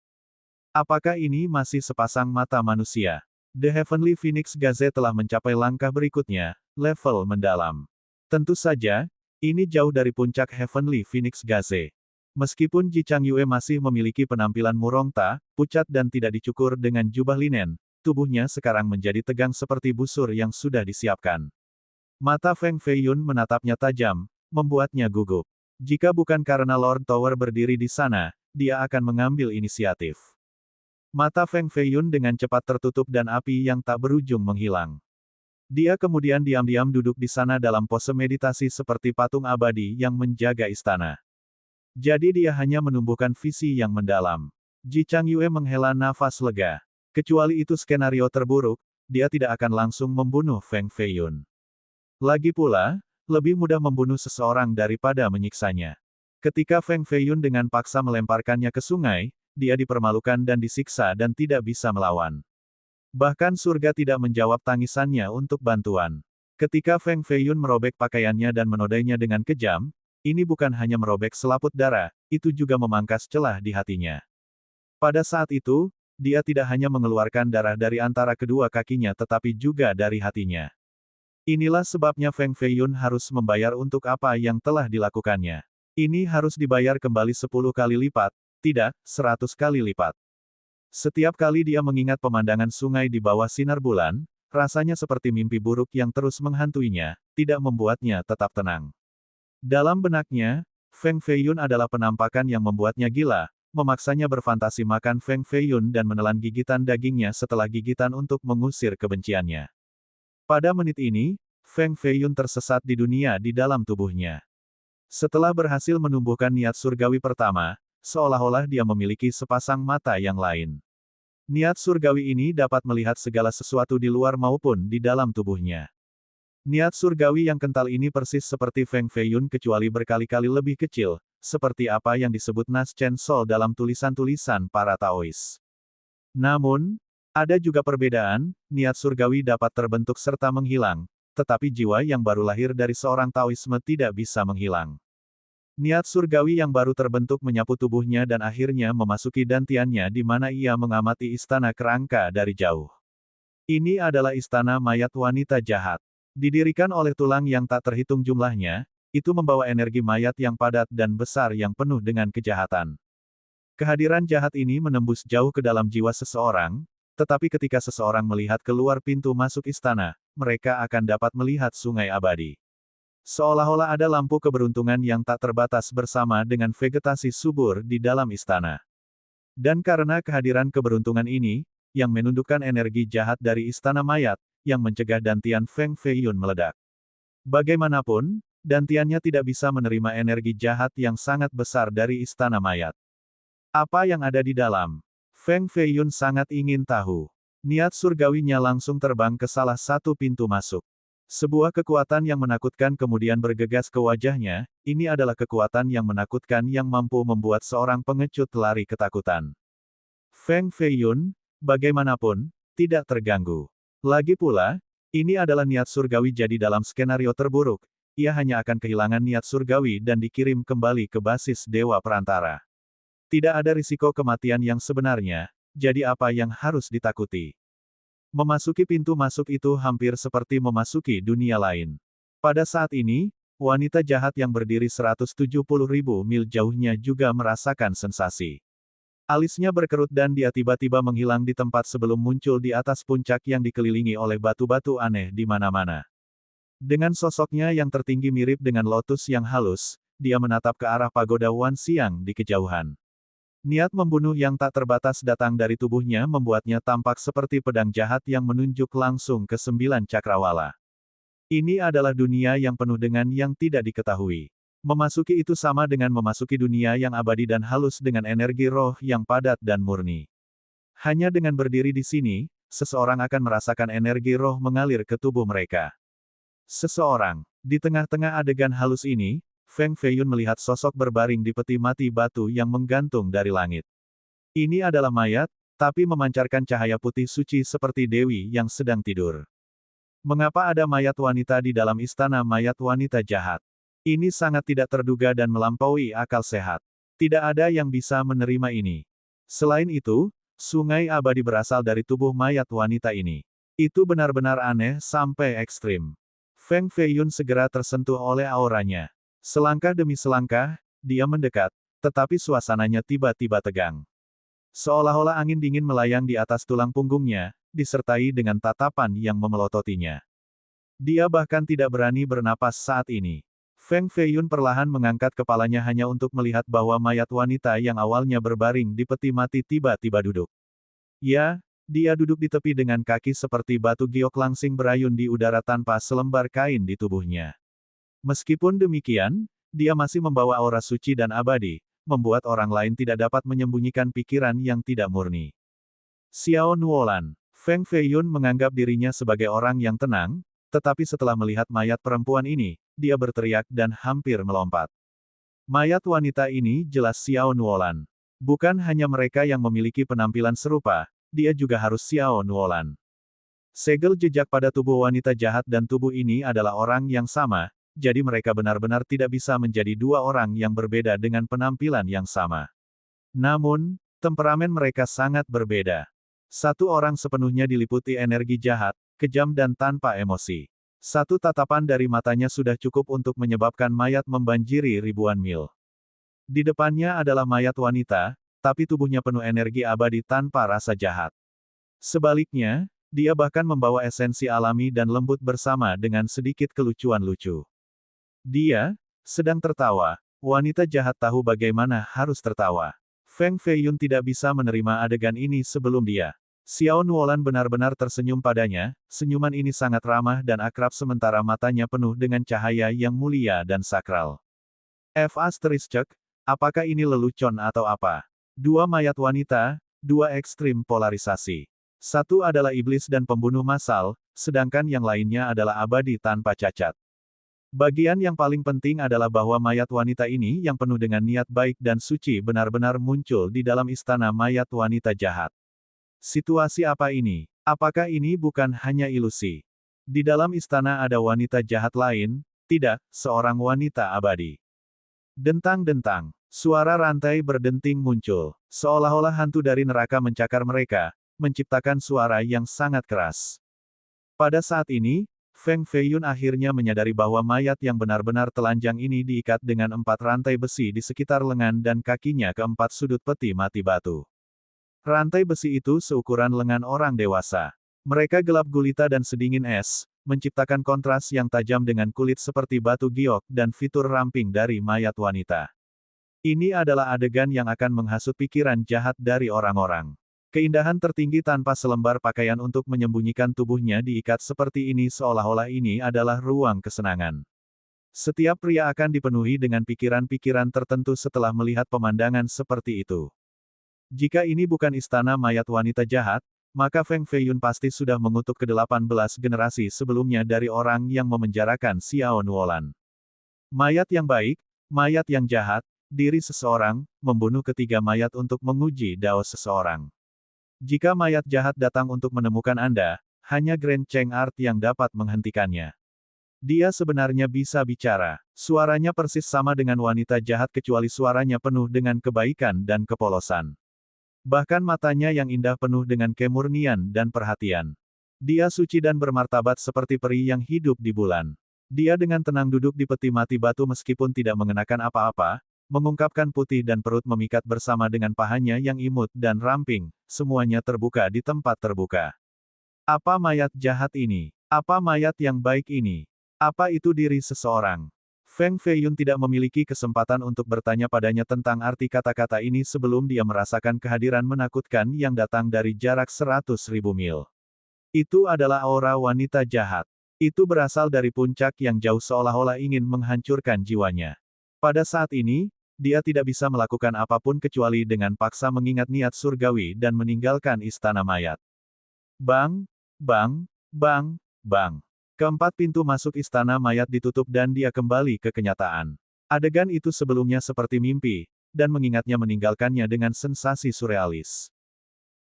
Apakah ini masih sepasang mata manusia? The Heavenly Phoenix Gaze telah mencapai langkah berikutnya, level mendalam. Tentu saja, ini jauh dari puncak Heavenly Phoenix Gaze. Meskipun Ji Changyue masih memiliki penampilan Murongta, pucat dan tidak dicukur dengan jubah linen, tubuhnya sekarang menjadi tegang seperti busur yang sudah disiapkan. Mata Feng Feiyun menatapnya tajam, membuatnya gugup. Jika bukan karena Lord Tower berdiri di sana, dia akan mengambil inisiatif. Mata Feng Feiyun dengan cepat tertutup dan api yang tak berujung menghilang. Dia kemudian diam-diam duduk di sana dalam pose meditasi seperti patung abadi yang menjaga istana. Jadi dia hanya menumbuhkan visi yang mendalam. Ji Changyue menghela nafas lega. Kecuali itu skenario terburuk, dia tidak akan langsung membunuh Feng Feiyun. Lagi pula, lebih mudah membunuh seseorang daripada menyiksanya. Ketika Feng Feiyun dengan paksa melemparkannya ke sungai, dia dipermalukan dan disiksa dan tidak bisa melawan. Bahkan surga tidak menjawab tangisannya untuk bantuan. Ketika Feng Feiyun merobek pakaiannya dan menodainya dengan kejam, ini bukan hanya merobek selaput darah, itu juga memangkas celah di hatinya. Pada saat itu, dia tidak hanya mengeluarkan darah dari antara kedua kakinya tetapi juga dari hatinya. Inilah sebabnya Feng Feiyun harus membayar untuk apa yang telah dilakukannya. Ini harus dibayar kembali 10 kali lipat, tidak, 100 kali lipat. Setiap kali dia mengingat pemandangan sungai di bawah sinar bulan, rasanya seperti mimpi buruk yang terus menghantuinya, tidak membuatnya tetap tenang. Dalam benaknya, Feng Feiyun adalah penampakan yang membuatnya gila, memaksanya berfantasi makan Feng Feiyun dan menelan gigitan dagingnya setelah gigitan untuk mengusir kebenciannya. Pada menit ini, Feng Feiyun tersesat di dunia di dalam tubuhnya. Setelah berhasil menumbuhkan niat surgawi pertama, seolah-olah dia memiliki sepasang mata yang lain. Niat surgawi ini dapat melihat segala sesuatu di luar maupun di dalam tubuhnya. Niat surgawi yang kental ini persis seperti Feng Feiyun kecuali berkali-kali lebih kecil, seperti apa yang disebut Nas Chen Sol dalam tulisan-tulisan para Taois. Namun, ada juga perbedaan, niat surgawi dapat terbentuk serta menghilang, tetapi jiwa yang baru lahir dari seorang Taoisme tidak bisa menghilang. Niat surgawi yang baru terbentuk menyapu tubuhnya dan akhirnya memasuki dantiannya di mana ia mengamati istana kerangka dari jauh. Ini adalah istana mayat wanita jahat. Didirikan oleh tulang yang tak terhitung jumlahnya, itu membawa energi mayat yang padat dan besar yang penuh dengan kejahatan. Kehadiran jahat ini menembus jauh ke dalam jiwa seseorang, tetapi ketika seseorang melihat keluar pintu masuk istana, mereka akan dapat melihat sungai abadi. Seolah-olah ada lampu keberuntungan yang tak terbatas bersama dengan vegetasi subur di dalam istana. Dan karena kehadiran keberuntungan ini, yang menundukkan energi jahat dari istana mayat, yang mencegah dantian Feng Feiyun meledak. Bagaimanapun, dantiannya tidak bisa menerima energi jahat yang sangat besar dari istana mayat. Apa yang ada di dalam? Feng Feiyun sangat ingin tahu. Niat surgawinya langsung terbang ke salah satu pintu masuk. Sebuah kekuatan yang menakutkan kemudian bergegas ke wajahnya, ini adalah kekuatan yang menakutkan yang mampu membuat seorang pengecut lari ketakutan. Feng Feiyun, bagaimanapun, tidak terganggu. Lagi pula, ini adalah niat surgawi jadi dalam skenario terburuk, ia hanya akan kehilangan niat surgawi dan dikirim kembali ke basis Dewa Perantara. Tidak ada risiko kematian yang sebenarnya, jadi apa yang harus ditakuti? Memasuki pintu masuk itu hampir seperti memasuki dunia lain. Pada saat ini, wanita jahat yang berdiri 170.000 mil jauhnya juga merasakan sensasi. Alisnya berkerut dan dia tiba-tiba menghilang di tempat sebelum muncul di atas puncak yang dikelilingi oleh batu-batu aneh di mana-mana. Dengan sosoknya yang tertinggi mirip dengan lotus yang halus, dia menatap ke arah pagoda Wan Xiang di kejauhan. Niat membunuh yang tak terbatas datang dari tubuhnya membuatnya tampak seperti pedang jahat yang menunjuk langsung ke 9 cakrawala. Ini adalah dunia yang penuh dengan yang tidak diketahui. Memasuki itu sama dengan memasuki dunia yang abadi dan halus dengan energi roh yang padat dan murni. Hanya dengan berdiri di sini, seseorang akan merasakan energi roh mengalir ke tubuh mereka. Seseorang, di tengah-tengah adegan halus ini, Feng Feiyun melihat sosok berbaring di peti mati batu yang menggantung dari langit. Ini adalah mayat, tapi memancarkan cahaya putih suci seperti dewi yang sedang tidur. Mengapa ada mayat wanita di dalam istana mayat wanita jahat? Ini sangat tidak terduga dan melampaui akal sehat. Tidak ada yang bisa menerima ini. Selain itu, sungai abadi berasal dari tubuh mayat wanita ini. Itu benar-benar aneh sampai ekstrim. Feng Feiyun segera tersentuh oleh auranya. Selangkah demi selangkah, dia mendekat, tetapi suasananya tiba-tiba tegang. Seolah-olah angin dingin melayang di atas tulang punggungnya, disertai dengan tatapan yang memelototinya. Dia bahkan tidak berani bernapas saat ini. Feng Feiyun perlahan mengangkat kepalanya hanya untuk melihat bahwa mayat wanita yang awalnya berbaring di peti mati tiba-tiba duduk. Ya, dia duduk di tepi dengan kaki seperti batu giok langsing berayun di udara tanpa selembar kain di tubuhnya. Meskipun demikian, dia masih membawa aura suci dan abadi, membuat orang lain tidak dapat menyembunyikan pikiran yang tidak murni. Xiao Nuolan. Feng Feiyun menganggap dirinya sebagai orang yang tenang, tetapi setelah melihat mayat perempuan ini, dia berteriak dan hampir melompat. Mayat wanita ini jelas Xiao Nuolan. Bukan hanya mereka yang memiliki penampilan serupa, dia juga harus Xiao Nuolan. Segel jejak pada tubuh wanita jahat dan tubuh ini adalah orang yang sama, jadi mereka benar-benar tidak bisa menjadi dua orang yang berbeda dengan penampilan yang sama. Namun, temperamen mereka sangat berbeda. Satu orang sepenuhnya diliputi energi jahat, kejam dan tanpa emosi. Satu tatapan dari matanya sudah cukup untuk menyebabkan mayat membanjiri ribuan mil. Di depannya adalah mayat wanita, tapi tubuhnya penuh energi abadi tanpa rasa jahat. Sebaliknya, dia bahkan membawa esensi alami dan lembut bersama dengan sedikit kelucuan lucu. Dia sedang tertawa. Wanita jahat tahu bagaimana harus tertawa. Feng Feiyun tidak bisa menerima adegan ini sebelum dia. Xiao Nuolan benar-benar tersenyum padanya, senyuman ini sangat ramah dan akrab sementara matanya penuh dengan cahaya yang mulia dan sakral. Apakah ini lelucon atau apa? Dua mayat wanita, dua ekstrim polarisasi. Satu adalah iblis dan pembunuh massal, sedangkan yang lainnya adalah abadi tanpa cacat. Bagian yang paling penting adalah bahwa mayat wanita ini yang penuh dengan niat baik dan suci benar-benar muncul di dalam istana mayat wanita jahat. Situasi apa ini? Apakah ini bukan hanya ilusi? Di dalam istana ada wanita jahat lain, tidak, seorang wanita abadi. Dentang-dentang. Suara rantai berdenting muncul. Seolah-olah hantu dari neraka mencakar mereka, menciptakan suara yang sangat keras. Pada saat ini, Feng Feiyun akhirnya menyadari bahwa mayat yang benar-benar telanjang ini diikat dengan 4 rantai besi di sekitar lengan dan kakinya ke 4 sudut peti mati batu. Rantai besi itu seukuran lengan orang dewasa. Mereka gelap gulita dan sedingin es, menciptakan kontras yang tajam dengan kulit seperti batu giok dan fitur ramping dari mayat wanita. Ini adalah adegan yang akan menghasut pikiran jahat dari orang-orang. Keindahan tertinggi tanpa selembar pakaian untuk menyembunyikan tubuhnya diikat seperti ini seolah-olah ini adalah ruang kesenangan. Setiap pria akan dipenuhi dengan pikiran-pikiran tertentu setelah melihat pemandangan seperti itu. Jika ini bukan istana mayat wanita jahat, maka Feng Feiyun pasti sudah mengutuk ke-18 generasi sebelumnya dari orang yang memenjarakan Xiao Nuolan. Mayat yang baik, mayat yang jahat, diri seseorang, membunuh ketiga mayat untuk menguji dao seseorang. Jika mayat jahat datang untuk menemukan Anda, hanya Grand Cheng Art yang dapat menghentikannya. Dia sebenarnya bisa bicara. Suaranya persis sama dengan wanita jahat kecuali suaranya penuh dengan kebaikan dan kepolosan. Bahkan matanya yang indah penuh dengan kemurnian dan perhatian. Dia suci dan bermartabat seperti peri yang hidup di bulan. Dia dengan tenang duduk di peti mati batu meskipun tidak mengenakan apa-apa, mengungkapkan putih dan perut memikat bersama dengan pahanya yang imut dan ramping, semuanya terbuka di tempat terbuka. Apa mayat jahat ini? Apa mayat yang baik ini? Apa itu diri seseorang? Feng Feiyun tidak memiliki kesempatan untuk bertanya padanya tentang arti kata-kata ini sebelum dia merasakan kehadiran menakutkan yang datang dari jarak 100.000 mil. Itu adalah aura wanita jahat. Itu berasal dari puncak yang jauh seolah-olah ingin menghancurkan jiwanya. Pada saat ini, dia tidak bisa melakukan apapun kecuali dengan paksa mengingat niat surgawi dan meninggalkan istana mayat. Bang, bang, bang, bang. Keempat pintu masuk istana mayat ditutup dan dia kembali ke kenyataan. Adegan itu sebelumnya seperti mimpi, dan mengingatnya meninggalkannya dengan sensasi surrealis.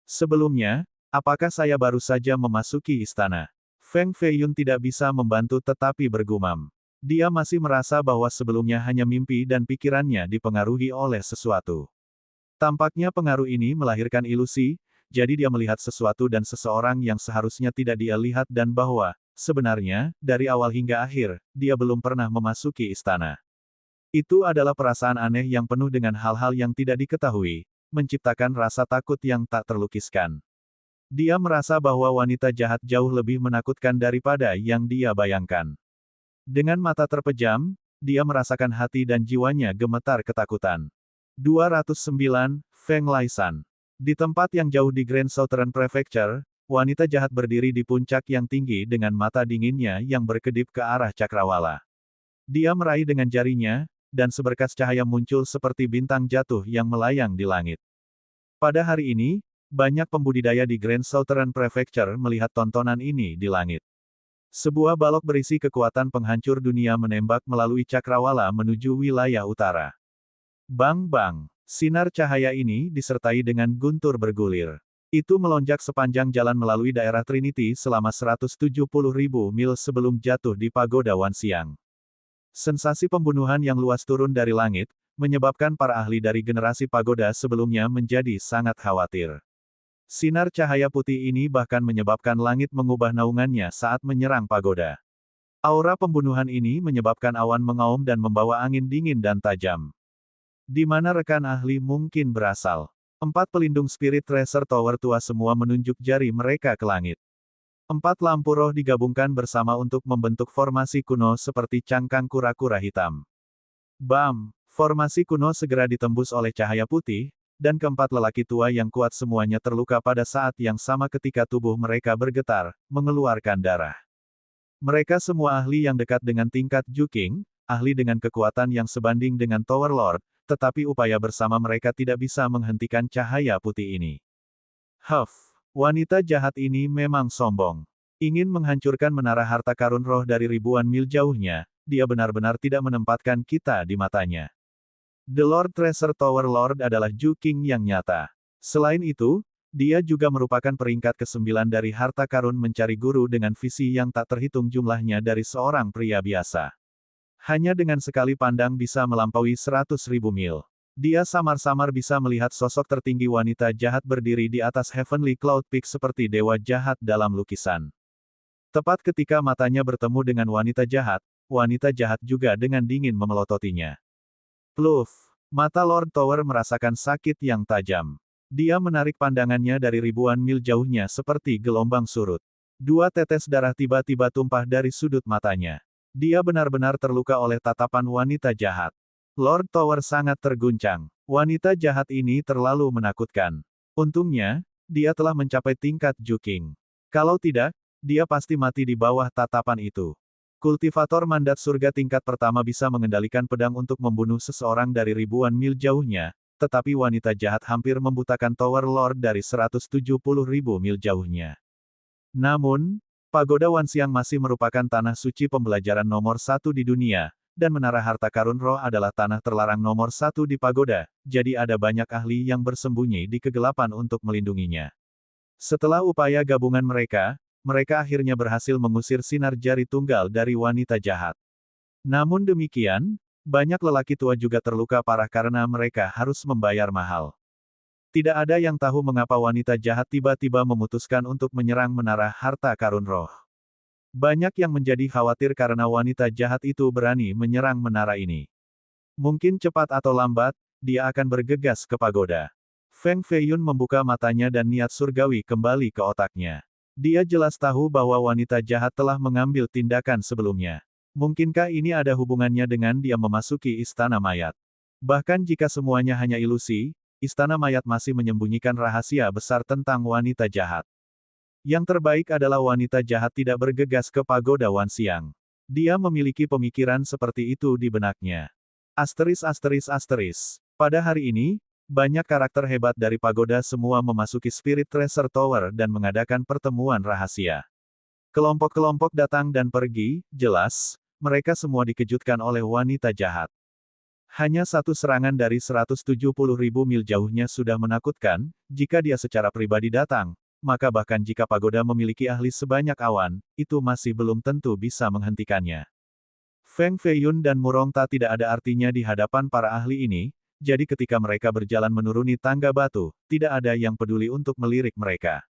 Sebelumnya, apakah saya baru saja memasuki istana? Feng Feiyun tidak bisa membantu tetapi bergumam. Dia masih merasa bahwa sebelumnya hanya mimpi dan pikirannya dipengaruhi oleh sesuatu. Tampaknya pengaruh ini melahirkan ilusi, jadi dia melihat sesuatu dan seseorang yang seharusnya tidak dia lihat dan bahwa, sebenarnya, dari awal hingga akhir, dia belum pernah memasuki istana. Itu adalah perasaan aneh yang penuh dengan hal-hal yang tidak diketahui, menciptakan rasa takut yang tak terlukiskan. Dia merasa bahwa wanita jahat jauh lebih menakutkan daripada yang dia bayangkan. Dengan mata terpejam, dia merasakan hati dan jiwanya gemetar ketakutan. 209, Feng Laisan. Di tempat yang jauh di Grand Southern Prefecture, wanita jahat berdiri di puncak yang tinggi dengan mata dinginnya yang berkedip ke arah cakrawala. Dia meraih dengan jarinya, dan seberkas cahaya muncul seperti bintang jatuh yang melayang di langit. Pada hari ini, banyak pembudidaya di Grand Southern Prefecture melihat tontonan ini di langit. Sebuah balok berisi kekuatan penghancur dunia menembak melalui cakrawala menuju wilayah utara. Bang-bang, sinar cahaya ini disertai dengan guntur bergulir. Itu melonjak sepanjang jalan melalui daerah Trinity selama 170.000 mil sebelum jatuh di pagoda Wanxiang. Sensasi pembunuhan yang luas turun dari langit, menyebabkan para ahli dari generasi pagoda sebelumnya menjadi sangat khawatir. Sinar cahaya putih ini bahkan menyebabkan langit mengubah naungannya saat menyerang pagoda. Aura pembunuhan ini menyebabkan awan mengaum dan membawa angin dingin dan tajam. Di mana rekan ahli mungkin berasal? 4 pelindung Spirit Tracer Tower tua semua menunjuk jari mereka ke langit. 4 lampu roh digabungkan bersama untuk membentuk formasi kuno seperti cangkang kura-kura hitam. Bam! Formasi kuno segera ditembus oleh cahaya putih, dan keempat lelaki tua yang kuat semuanya terluka pada saat yang sama ketika tubuh mereka bergetar, mengeluarkan darah. Mereka semua ahli yang dekat dengan tingkat Juking, ahli dengan kekuatan yang sebanding dengan Tower Lord, tetapi upaya bersama mereka tidak bisa menghentikan cahaya putih ini. Huff, wanita jahat ini memang sombong. Ingin menghancurkan menara harta karun roh dari ribuan mil jauhnya, dia benar-benar tidak menempatkan kita di matanya. The Lord Treasure Tower Lord adalah Ju King yang nyata. Selain itu, dia juga merupakan peringkat ke-9 dari harta karun mencari guru dengan visi yang tak terhitung jumlahnya dari seorang pria biasa. Hanya dengan sekali pandang bisa melampaui 100.000 mil. Dia samar-samar bisa melihat sosok tertinggi wanita jahat berdiri di atas Heavenly Cloud Peak seperti dewa jahat dalam lukisan. Tepat ketika matanya bertemu dengan wanita jahat juga dengan dingin memelototinya. Pluff! Mata Lord Tower merasakan sakit yang tajam. Dia menarik pandangannya dari ribuan mil jauhnya seperti gelombang surut. 2 tetes darah tiba-tiba tumpah dari sudut matanya. Dia benar-benar terluka oleh tatapan wanita jahat. Lord Tower sangat terguncang. Wanita jahat ini terlalu menakutkan. Untungnya, dia telah mencapai tingkat Ju King. Kalau tidak, dia pasti mati di bawah tatapan itu. Kultivator mandat surga tingkat pertama bisa mengendalikan pedang untuk membunuh seseorang dari ribuan mil jauhnya, tetapi wanita jahat hampir membutakan Tower Lord dari 170.000 mil jauhnya. Namun, Pagoda Wanxiang masih merupakan tanah suci pembelajaran nomor 1 di dunia, dan menara harta karun roh adalah tanah terlarang nomor 1 di pagoda, jadi ada banyak ahli yang bersembunyi di kegelapan untuk melindunginya. Setelah upaya gabungan mereka akhirnya berhasil mengusir sinar jari tunggal dari wanita jahat. Namun demikian, banyak lelaki tua juga terluka parah karena mereka harus membayar mahal. Tidak ada yang tahu mengapa wanita jahat tiba-tiba memutuskan untuk menyerang menara harta karun roh. Banyak yang menjadi khawatir karena wanita jahat itu berani menyerang menara ini. Mungkin cepat atau lambat, dia akan bergegas ke pagoda. Feng Feiyun membuka matanya dan niat surgawi kembali ke otaknya. Dia jelas tahu bahwa wanita jahat telah mengambil tindakan sebelumnya. Mungkinkah ini ada hubungannya dengan dia memasuki istana mayat? Bahkan jika semuanya hanya ilusi, istana mayat masih menyembunyikan rahasia besar tentang wanita jahat. Yang terbaik adalah wanita jahat tidak bergegas ke pagoda Wanxiang. Dia memiliki pemikiran seperti itu di benaknya. Pada hari ini, banyak karakter hebat dari pagoda semua memasuki Spirit Treasure Tower dan mengadakan pertemuan rahasia. Kelompok-kelompok datang dan pergi, jelas, mereka semua dikejutkan oleh wanita jahat. Hanya satu serangan dari 170.000 mil jauhnya sudah menakutkan, jika dia secara pribadi datang, maka bahkan jika pagoda memiliki ahli sebanyak awan, itu masih belum tentu bisa menghentikannya. Feng Feiyun dan Murongta tidak ada artinya di hadapan para ahli ini, jadi ketika mereka berjalan menuruni tangga batu, tidak ada yang peduli untuk melirik mereka.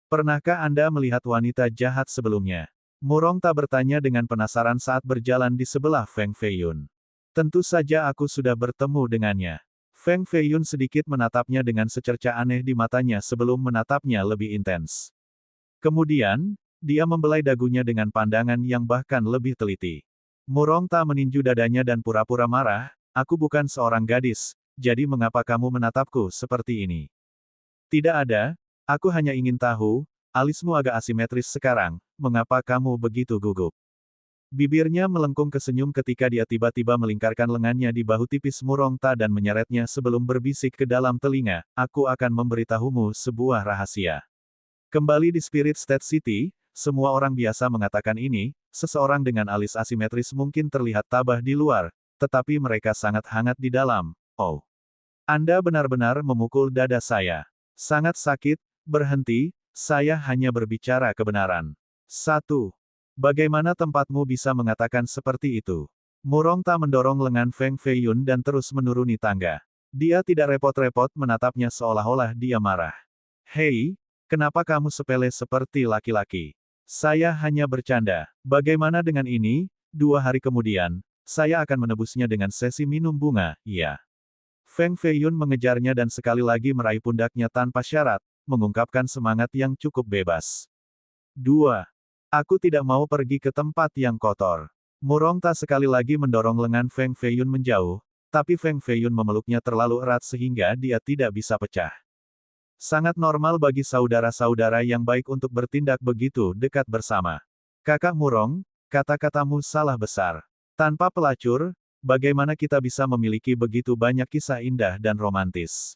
Pernahkah Anda melihat wanita jahat sebelumnya? Murongta bertanya dengan penasaran saat berjalan di sebelah Feng Feiyun. Tentu saja aku sudah bertemu dengannya. Feng Feiyun sedikit menatapnya dengan secerca aneh di matanya sebelum menatapnya lebih intens. Kemudian, dia membelai dagunya dengan pandangan yang bahkan lebih teliti. Murongta meninju dadanya dan pura-pura marah, aku bukan seorang gadis, jadi mengapa kamu menatapku seperti ini? Tidak ada, aku hanya ingin tahu, alismu agak asimetris sekarang, mengapa kamu begitu gugup? Bibirnya melengkung kesenyum ketika dia tiba-tiba melingkarkan lengannya di bahu tipis Murongta dan menyeretnya sebelum berbisik ke dalam telinga, aku akan memberitahumu sebuah rahasia. Kembali di Spirit State City, semua orang biasa mengatakan ini, seseorang dengan alis asimetris mungkin terlihat tabah di luar, tetapi mereka sangat hangat di dalam. Oh. Anda benar-benar memukul dada saya. Sangat sakit, berhenti, saya hanya berbicara kebenaran. 1. Bagaimana tempatmu bisa mengatakan seperti itu? Murongta mendorong lengan Feng Feiyun dan terus menuruni tangga. Dia tidak repot-repot menatapnya seolah-olah dia marah. Hei, kenapa kamu sepele seperti laki-laki? Saya hanya bercanda. Bagaimana dengan ini? 2 hari kemudian, saya akan menebusnya dengan sesi minum bunga, ya. Feng Feiyun mengejarnya dan sekali lagi meraih pundaknya tanpa syarat, mengungkapkan semangat yang cukup bebas. 2. Aku tidak mau pergi ke tempat yang kotor. Murongta sekali lagi mendorong lengan Feng Feiyun menjauh, tapi Feng Feiyun memeluknya terlalu erat sehingga dia tidak bisa pecah. Sangat normal bagi saudara-saudara yang baik untuk bertindak begitu dekat bersama. Kakak Murong, kata-katamu salah besar. Tanpa pelacur, bagaimana kita bisa memiliki begitu banyak kisah indah dan romantis?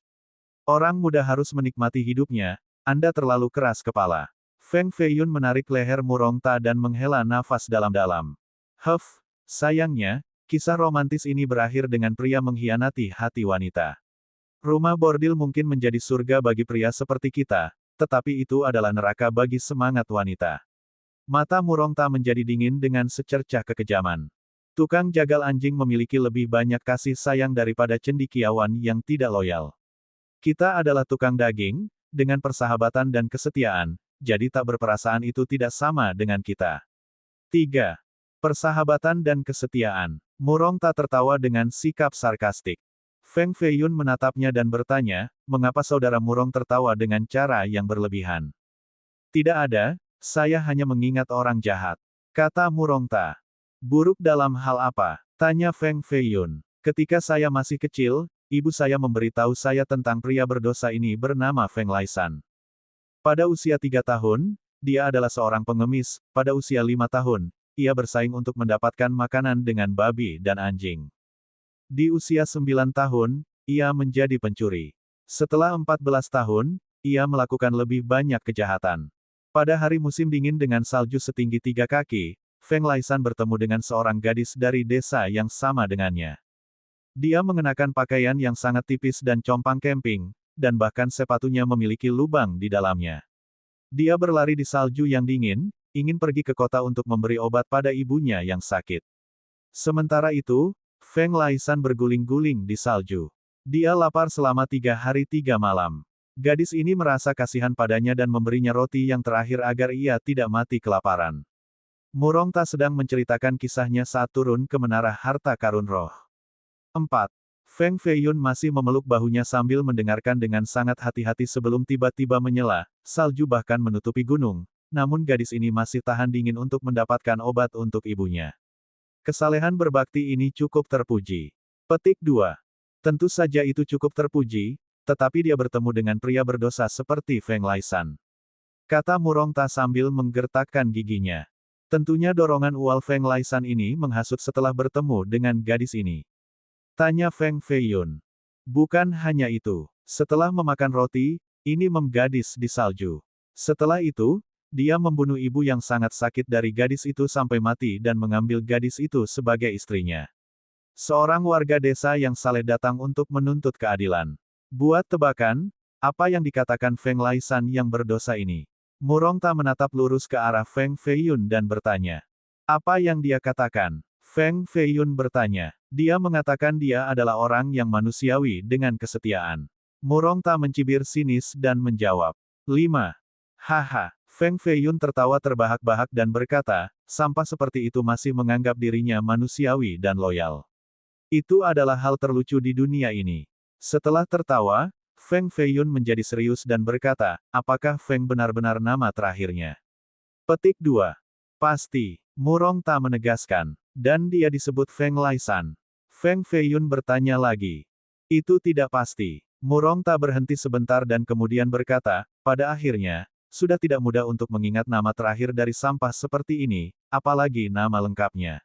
Orang muda harus menikmati hidupnya, Anda terlalu keras kepala. Feng Feiyun menarik leher Murongta dan menghela nafas dalam-dalam. Sayangnya, kisah romantis ini berakhir dengan pria mengkhianati hati wanita. Rumah bordil mungkin menjadi surga bagi pria seperti kita, tetapi itu adalah neraka bagi semangat wanita. Mata Murongta menjadi dingin dengan secercah kekejaman. Tukang jagal anjing memiliki lebih banyak kasih sayang daripada cendekiawan yang tidak loyal. Kita adalah tukang daging, dengan persahabatan dan kesetiaan, jadi tak berperasaan itu tidak sama dengan kita. 3. Persahabatan dan kesetiaan. Murongta tertawa dengan sikap sarkastik. Feng Feiyun menatapnya dan bertanya, mengapa saudara Murong tertawa dengan cara yang berlebihan? Tidak ada, saya hanya mengingat orang jahat. Kata Murongta. Buruk dalam hal apa? Tanya Feng Feiyun. Ketika saya masih kecil, ibu saya memberitahu saya tentang pria berdosa ini bernama Feng Laisan. Pada usia 3 tahun, dia adalah seorang pengemis, pada usia 5 tahun, ia bersaing untuk mendapatkan makanan dengan babi dan anjing. Di usia 9 tahun, ia menjadi pencuri. Setelah 14 tahun, ia melakukan lebih banyak kejahatan. Pada hari musim dingin dengan salju setinggi 3 kaki, Feng Laisan bertemu dengan seorang gadis dari desa yang sama dengannya. Dia mengenakan pakaian yang sangat tipis dan compang camping, dan bahkan sepatunya memiliki lubang di dalamnya. Dia berlari di salju yang dingin, ingin pergi ke kota untuk memberi obat pada ibunya yang sakit. Sementara itu, Feng Laisan berguling-guling di salju. Dia lapar selama 3 hari 3 malam. Gadis ini merasa kasihan padanya dan memberinya roti yang terakhir agar ia tidak mati kelaparan. Murongta sedang menceritakan kisahnya saat turun ke menara harta karun roh. 4. Feng Feiyun masih memeluk bahunya sambil mendengarkan dengan sangat hati-hati sebelum tiba-tiba menyela, salju bahkan menutupi gunung, namun gadis ini masih tahan dingin untuk mendapatkan obat untuk ibunya. Kesalehan berbakti ini cukup terpuji. Petik 2. Tentu saja itu cukup terpuji, tetapi dia bertemu dengan pria berdosa seperti Feng Laisan. Kata Murongta sambil menggertakkan giginya. Tentunya dorongan ual Feng Laisan ini menghasut setelah bertemu dengan gadis ini. Tanya Feng Feiyun. Bukan hanya itu. Setelah memakan roti, ini menggadis di salju. Setelah itu, dia membunuh ibu yang sangat sakit dari gadis itu sampai mati dan mengambil gadis itu sebagai istrinya. Seorang warga desa yang saleh datang untuk menuntut keadilan. Buat tebakan, apa yang dikatakan Feng Laisan yang berdosa ini? Murongta menatap lurus ke arah Feng Feiyun dan bertanya. Apa yang dia katakan? Feng Feiyun bertanya. Dia mengatakan dia adalah orang yang manusiawi dengan kesetiaan. Murongta mencibir sinis dan menjawab. 5. Haha. Feng Feiyun tertawa terbahak-bahak dan berkata, sampah seperti itu masih menganggap dirinya manusiawi dan loyal. Itu adalah hal terlucu di dunia ini. Setelah tertawa, Feng Feiyun menjadi serius dan berkata, apakah Feng benar-benar nama terakhirnya? Petik 2. Pasti. Murongta menegaskan. Dan dia disebut Feng Laisan. Feng Feiyun bertanya lagi. Itu tidak pasti. Murongta berhenti sebentar dan kemudian berkata, pada akhirnya, sudah tidak mudah untuk mengingat nama terakhir dari sampah seperti ini, apalagi nama lengkapnya.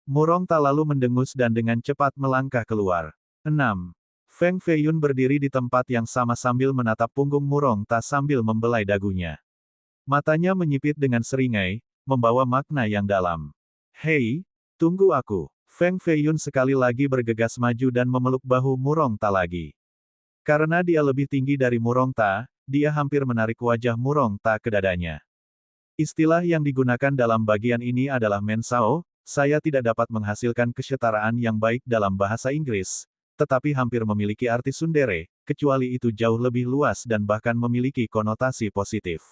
Murongta lalu mendengus dan dengan cepat melangkah keluar. 6. Feng Feiyun berdiri di tempat yang sama sambil menatap punggung Murongta sambil membelai dagunya. Matanya menyipit dengan seringai, membawa makna yang dalam. Hei, tunggu aku. Feng Feiyun sekali lagi bergegas maju dan memeluk bahu Murongta lagi. Karena dia lebih tinggi dari Murongta, dia hampir menarik wajah Murongta ke dadanya. Istilah yang digunakan dalam bagian ini adalah mensao, saya tidak dapat menghasilkan kesetaraan yang baik dalam bahasa Inggris, tetapi hampir memiliki arti tsundere, kecuali itu jauh lebih luas dan bahkan memiliki konotasi positif.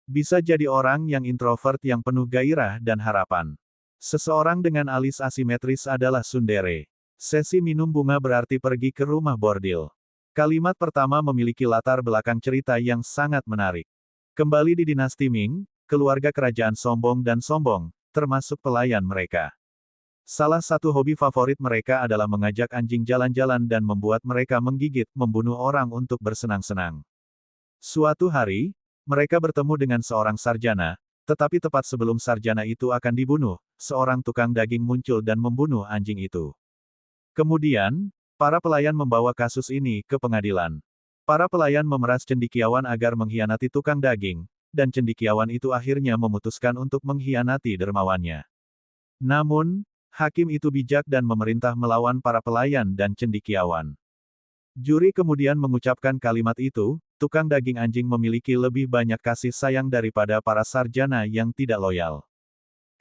Bisa jadi orang yang introvert yang penuh gairah dan harapan. Seseorang dengan alis asimetris adalah tsundere. Sesi minum bunga berarti pergi ke rumah bordil. Kalimat pertama memiliki latar belakang cerita yang sangat menarik. Kembali di dinasti Ming, keluarga kerajaan sombong dan sombong, termasuk pelayan mereka. Salah satu hobi favorit mereka adalah mengajak anjing jalan-jalan dan membuat mereka menggigit, membunuh orang untuk bersenang-senang. Suatu hari, mereka bertemu dengan seorang sarjana, tetapi tepat sebelum sarjana itu akan dibunuh, seorang tukang daging muncul dan membunuh anjing itu. Kemudian, para pelayan membawa kasus ini ke pengadilan. Para pelayan memeras cendekiawan agar mengkhianati tukang daging, dan cendekiawan itu akhirnya memutuskan untuk mengkhianati dermawannya. Namun, hakim itu bijak dan memerintah melawan para pelayan dan cendekiawan. Juri kemudian mengucapkan kalimat itu, tukang daging anjing memiliki lebih banyak kasih sayang daripada para sarjana yang tidak loyal.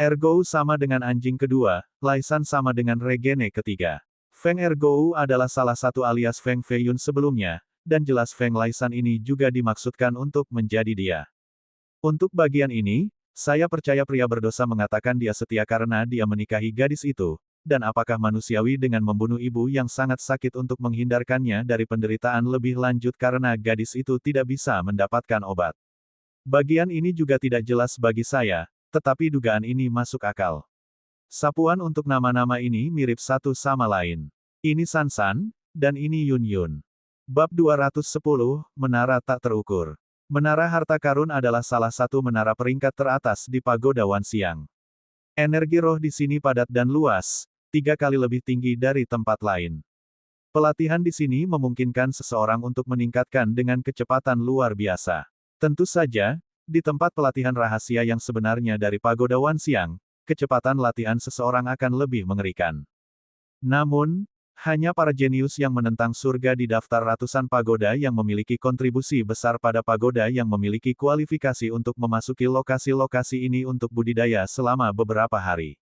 Ergo sama dengan anjing kedua, Laisan sama dengan Regene ketiga. Feng Ergo adalah salah satu alias Feng Feiyun sebelumnya, dan jelas Feng Laisan ini juga dimaksudkan untuk menjadi dia. Untuk bagian ini, saya percaya pria berdosa mengatakan dia setia karena dia menikahi gadis itu, dan apakah manusiawi dengan membunuh ibu yang sangat sakit untuk menghindarkannya dari penderitaan lebih lanjut karena gadis itu tidak bisa mendapatkan obat. Bagian ini juga tidak jelas bagi saya, tetapi dugaan ini masuk akal. Sapuan untuk nama-nama ini mirip satu sama lain. Ini Sansan, dan ini Yun Yun. Bab 210, Menara Tak Terukur. Menara Harta Karun adalah salah satu menara peringkat teratas di Pagoda Wan Xiang. Energi roh di sini padat dan luas, 3 kali lebih tinggi dari tempat lain. Pelatihan di sini memungkinkan seseorang untuk meningkatkan dengan kecepatan luar biasa. Tentu saja, di tempat pelatihan rahasia yang sebenarnya dari Pagoda Wan Xiang, kecepatan latihan seseorang akan lebih mengerikan. Namun, hanya para jenius yang menentang surga di daftar ratusan pagoda yang memiliki kontribusi besar pada pagoda yang memiliki kualifikasi untuk memasuki lokasi-lokasi ini untuk budidaya selama beberapa hari.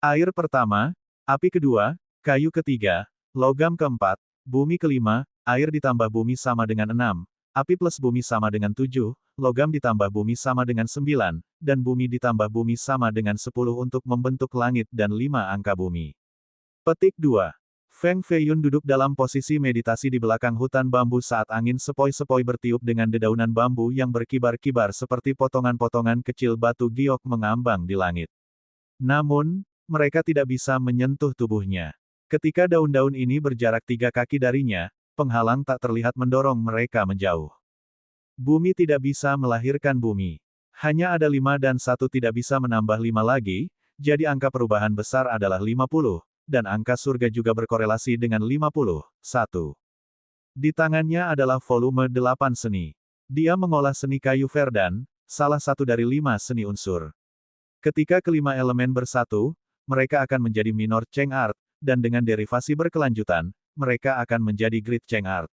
Air pertama, api kedua, kayu ketiga, logam keempat, bumi kelima, air ditambah bumi sama dengan 6, api plus bumi sama dengan 7, logam ditambah bumi sama dengan 9, dan bumi ditambah bumi sama dengan 10 untuk membentuk langit dan 5 angka bumi. Petik 2. Feng Feiyun duduk dalam posisi meditasi di belakang hutan bambu saat angin sepoi-sepoi bertiup dengan dedaunan bambu yang berkibar-kibar seperti potongan-potongan kecil batu giok mengambang di langit. Namun, mereka tidak bisa menyentuh tubuhnya. Ketika daun-daun ini berjarak 3 kaki darinya, penghalang tak terlihat mendorong mereka menjauh. Bumi tidak bisa melahirkan bumi. Hanya ada 5 dan 1 tidak bisa menambah 5 lagi, jadi angka perubahan besar adalah 50. Dan angka surga juga berkorelasi dengan 50. 1. Di tangannya adalah volume 8 seni. Dia mengolah seni kayu Verdan, salah satu dari 5 seni unsur. Ketika kelima elemen bersatu, mereka akan menjadi minor Cheng Art, dan dengan derivasi berkelanjutan, mereka akan menjadi Great Cheng Art.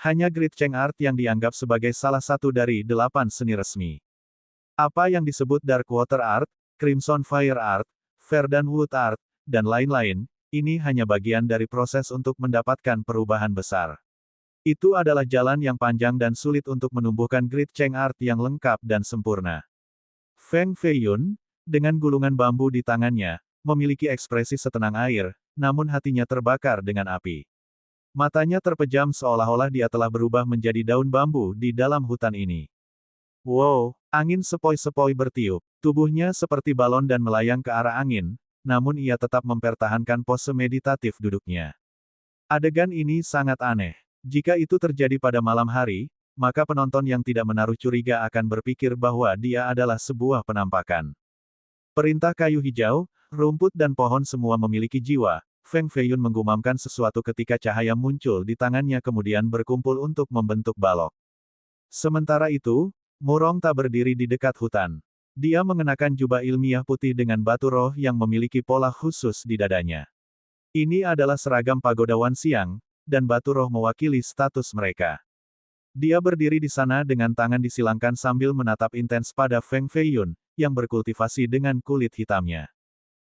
Hanya Great Cheng Art yang dianggap sebagai salah satu dari 8 seni resmi. Apa yang disebut Dark Water Art, Crimson Fire Art, Verdan Wood Art, dan lain-lain, ini hanya bagian dari proses untuk mendapatkan perubahan besar. Itu adalah jalan yang panjang dan sulit untuk menumbuhkan Great Cheng Art yang lengkap dan sempurna. Feng Feiyun, dengan gulungan bambu di tangannya, memiliki ekspresi setenang air, namun hatinya terbakar dengan api. Matanya terpejam seolah-olah dia telah berubah menjadi daun bambu di dalam hutan ini. Wow, angin sepoi-sepoi bertiup. Tubuhnya seperti balon dan melayang ke arah angin, namun ia tetap mempertahankan pose meditatif duduknya. Adegan ini sangat aneh. Jika itu terjadi pada malam hari, maka penonton yang tidak menaruh curiga akan berpikir bahwa dia adalah sebuah penampakan. Perintah kayu hijau, rumput dan pohon semua memiliki jiwa. Feng Feiyun menggumamkan sesuatu ketika cahaya muncul di tangannya kemudian berkumpul untuk membentuk balok. Sementara itu, Murong Tak berdiri di dekat hutan. Dia mengenakan jubah ilmiah putih dengan batu roh yang memiliki pola khusus di dadanya. Ini adalah seragam Pagoda Wan Xiang, dan batu roh mewakili status mereka. Dia berdiri di sana dengan tangan disilangkan sambil menatap intens pada Feng Feiyun, yang berkultivasi dengan kulit hitamnya.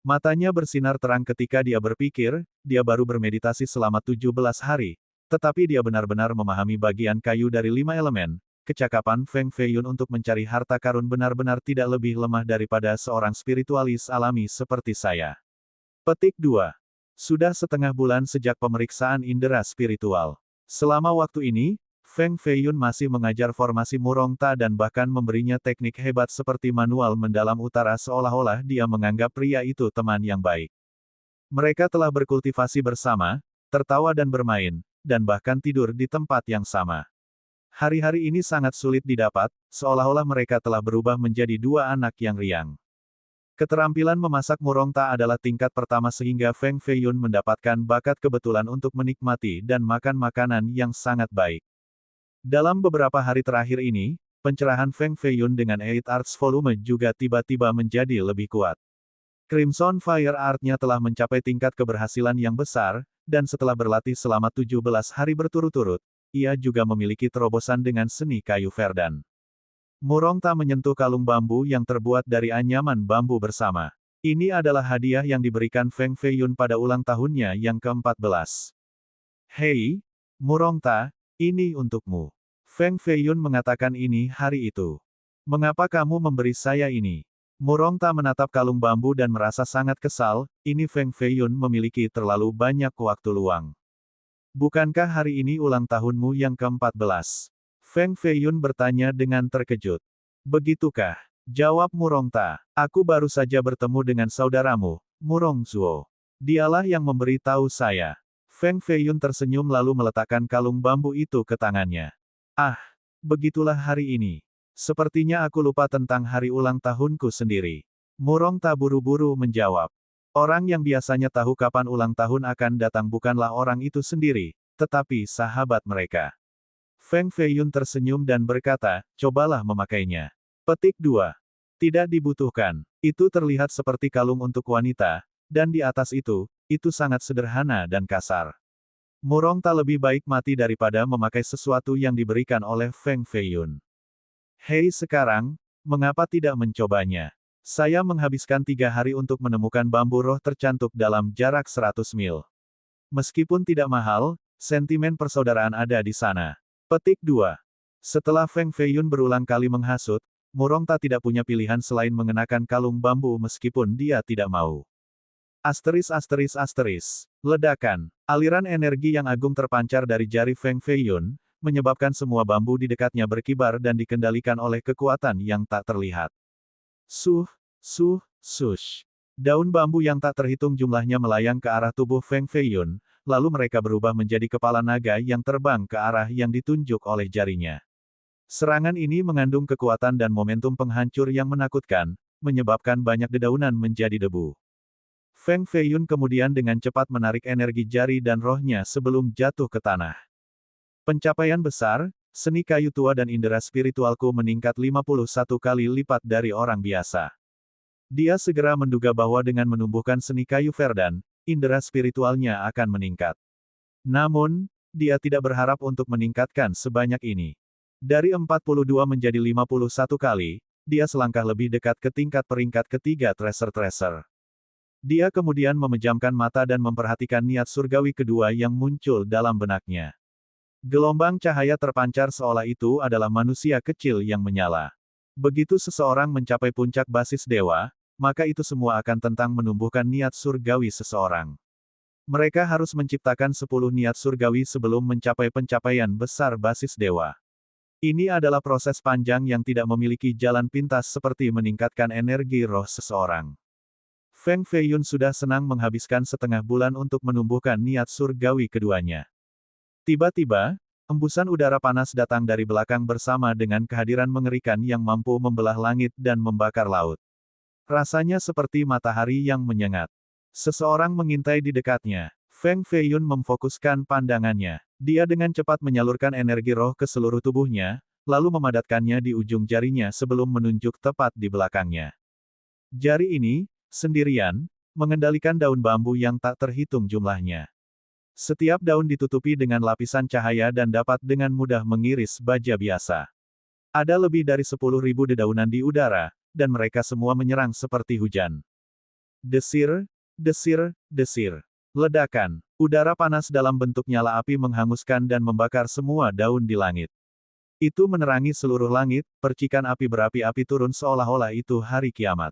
Matanya bersinar terang ketika dia berpikir, dia baru bermeditasi selama 17 hari, tetapi dia benar-benar memahami bagian kayu dari 5 elemen. Kecakapan Feng Feiyun untuk mencari harta karun benar-benar tidak lebih lemah daripada seorang spiritualis alami seperti saya. Petik 2. Sudah setengah bulan sejak pemeriksaan indera spiritual. Selama waktu ini, Feng Feiyun masih mengajar formasi Murong Ta dan bahkan memberinya teknik hebat seperti manual mendalam utara seolah-olah dia menganggap pria itu teman yang baik. Mereka telah berkultivasi bersama, tertawa dan bermain, dan bahkan tidur di tempat yang sama. Hari-hari ini sangat sulit didapat, seolah-olah mereka telah berubah menjadi 2 anak yang riang. Keterampilan memasak Murong Ta adalah tingkat pertama sehingga Feng Feiyun mendapatkan bakat kebetulan untuk menikmati dan makan makanan yang sangat baik. Dalam beberapa hari terakhir ini, pencerahan Feng Feiyun dengan Eight Arts Volume juga tiba-tiba menjadi lebih kuat. Crimson Fire Art-nya telah mencapai tingkat keberhasilan yang besar, dan setelah berlatih selama 17 hari berturut-turut, ia juga memiliki terobosan dengan seni kayu Verdan. Murongta menyentuh kalung bambu yang terbuat dari anyaman bambu bersama. Ini adalah hadiah yang diberikan Feng Feiyun pada ulang tahunnya yang ke-14. Hei, Murongta, ini untukmu. Feng Feiyun mengatakan ini hari itu. Mengapa kamu memberi saya ini? Murongta menatap kalung bambu dan merasa sangat kesal, ini Feng Feiyun memiliki terlalu banyak waktu luang. Bukankah hari ini ulang tahunmu yang ke-14? Feng Feiyun bertanya dengan terkejut. Begitukah? Jawab Murongta. Aku baru saja bertemu dengan saudaramu, Murong Zuo. Dialah yang memberi tahu saya. Feng Feiyun tersenyum lalu meletakkan kalung bambu itu ke tangannya. Ah, begitulah hari ini. Sepertinya aku lupa tentang hari ulang tahunku sendiri. Murongta buru-buru menjawab. Orang yang biasanya tahu kapan ulang tahun akan datang bukanlah orang itu sendiri, tetapi sahabat mereka. Feng Feiyun tersenyum dan berkata, cobalah memakainya. Petik 2. Tidak dibutuhkan. Itu terlihat seperti kalung untuk wanita, dan di atas itu sangat sederhana dan kasar. Murongta lebih baik mati daripada memakai sesuatu yang diberikan oleh Feng Feiyun. Hei sekarang, mengapa tidak mencobanya? Saya menghabiskan 3 hari untuk menemukan bambu roh tercantuk dalam jarak 100 mil. Meskipun tidak mahal, sentimen persaudaraan ada di sana. Petik 2. Setelah Feng Feiyun berulang kali menghasut, Murongta tidak punya pilihan selain mengenakan kalung bambu meskipun dia tidak mau. Ledakan. Aliran energi yang agung terpancar dari jari Feng Feiyun, menyebabkan semua bambu di dekatnya berkibar dan dikendalikan oleh kekuatan yang tak terlihat. Sush. Daun bambu yang tak terhitung jumlahnya melayang ke arah tubuh Feng Feiyun, lalu mereka berubah menjadi kepala naga yang terbang ke arah yang ditunjuk oleh jarinya. Serangan ini mengandung kekuatan dan momentum penghancur yang menakutkan, menyebabkan banyak dedaunan menjadi debu. Feng Feiyun kemudian dengan cepat menarik energi jari dan rohnya sebelum jatuh ke tanah. Pencapaian besar, seni kayu tua dan indera spiritualku meningkat 51 kali lipat dari orang biasa. Dia segera menduga bahwa dengan menumbuhkan seni kayu Verdan, indera spiritualnya akan meningkat. Namun, dia tidak berharap untuk meningkatkan sebanyak ini. Dari 42 menjadi 51 kali, dia selangkah lebih dekat ke tingkat peringkat ketiga Tracer. Dia kemudian memejamkan mata dan memperhatikan niat surgawi kedua yang muncul dalam benaknya. Gelombang cahaya terpancar seolah itu adalah manusia kecil yang menyala. Begitu seseorang mencapai puncak basis dewa, maka itu semua akan tentang menumbuhkan niat surgawi seseorang. Mereka harus menciptakan 10 niat surgawi sebelum mencapai pencapaian besar basis dewa. Ini adalah proses panjang yang tidak memiliki jalan pintas seperti meningkatkan energi roh seseorang. Feng Feiyun sudah senang menghabiskan setengah bulan untuk menumbuhkan niat surgawi keduanya. Tiba-tiba, embusan udara panas datang dari belakang bersama dengan kehadiran mengerikan yang mampu membelah langit dan membakar laut. Rasanya seperti matahari yang menyengat. Seseorang mengintai di dekatnya. Feng Feiyun memfokuskan pandangannya. Dia dengan cepat menyalurkan energi roh ke seluruh tubuhnya, lalu memadatkannya di ujung jarinya sebelum menunjuk tepat di belakangnya. Jari ini, sendirian, mengendalikan daun bambu yang tak terhitung jumlahnya. Setiap daun ditutupi dengan lapisan cahaya dan dapat dengan mudah mengiris baja biasa. Ada lebih dari 10.000 dedaunan di udara, dan mereka semua menyerang seperti hujan. Desir. Ledakan. Udara panas dalam bentuk nyala api menghanguskan dan membakar semua daun di langit. Itu menerangi seluruh langit, percikan api berapi-api turun seolah-olah itu hari kiamat.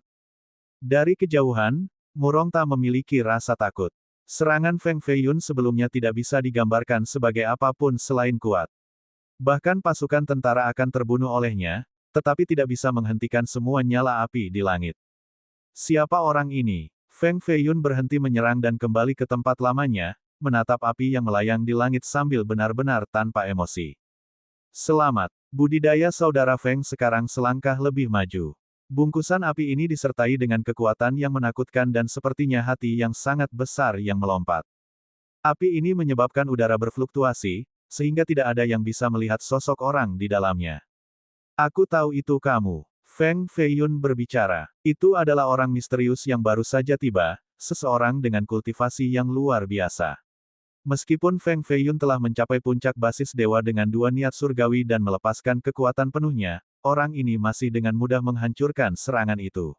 Dari kejauhan, Murongta memiliki rasa takut. Serangan Feng Feiyun sebelumnya tidak bisa digambarkan sebagai apapun selain kuat. Bahkan pasukan tentara akan terbunuh olehnya, tetapi tidak bisa menghentikan semua nyala api di langit. Siapa orang ini? Feng Feiyun berhenti menyerang dan kembali ke tempat lamanya, menatap api yang melayang di langit sambil benar-benar tanpa emosi. Selamat, budidaya saudara Feng sekarang selangkah lebih maju. Bungkusan api ini disertai dengan kekuatan yang menakutkan dan sepertinya hati yang sangat besar yang melompat. Api ini menyebabkan udara berfluktuasi, sehingga tidak ada yang bisa melihat sosok orang di dalamnya. Aku tahu itu kamu. Feng Feiyun berbicara. Itu adalah orang misterius yang baru saja tiba, seseorang dengan kultivasi yang luar biasa. Meskipun Feng Feiyun telah mencapai puncak basis dewa dengan dua niat surgawi dan melepaskan kekuatan penuhnya, orang ini masih dengan mudah menghancurkan serangan itu.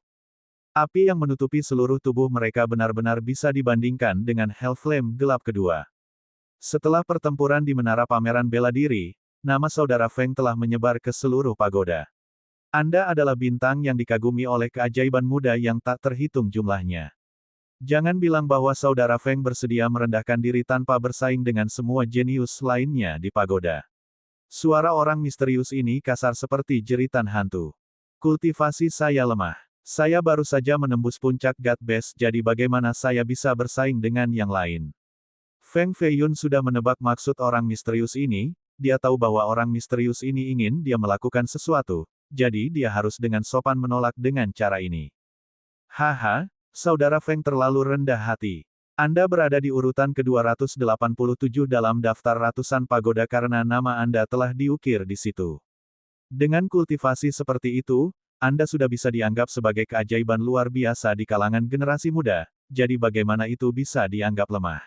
Api yang menutupi seluruh tubuh mereka benar-benar bisa dibandingkan dengan Hellflame gelap kedua. Setelah pertempuran di menara pameran bela diri, nama saudara Feng telah menyebar ke seluruh pagoda. Anda adalah bintang yang dikagumi oleh keajaiban muda yang tak terhitung jumlahnya. Jangan bilang bahwa saudara Feng bersedia merendahkan diri tanpa bersaing dengan semua jenius lainnya di pagoda. Suara orang misterius ini kasar seperti jeritan hantu. Kultivasi saya lemah. Saya baru saja menembus puncak God Base, jadi bagaimana saya bisa bersaing dengan yang lain? Feng Feiyun sudah menebak maksud orang misterius ini, dia tahu bahwa orang misterius ini ingin dia melakukan sesuatu, jadi dia harus dengan sopan menolak dengan cara ini. Haha. Saudara Feng terlalu rendah hati. Anda berada di urutan ke-287 dalam daftar ratusan pagoda karena nama Anda telah diukir di situ. Dengan kultivasi seperti itu, Anda sudah bisa dianggap sebagai keajaiban luar biasa di kalangan generasi muda, jadi bagaimana itu bisa dianggap lemah?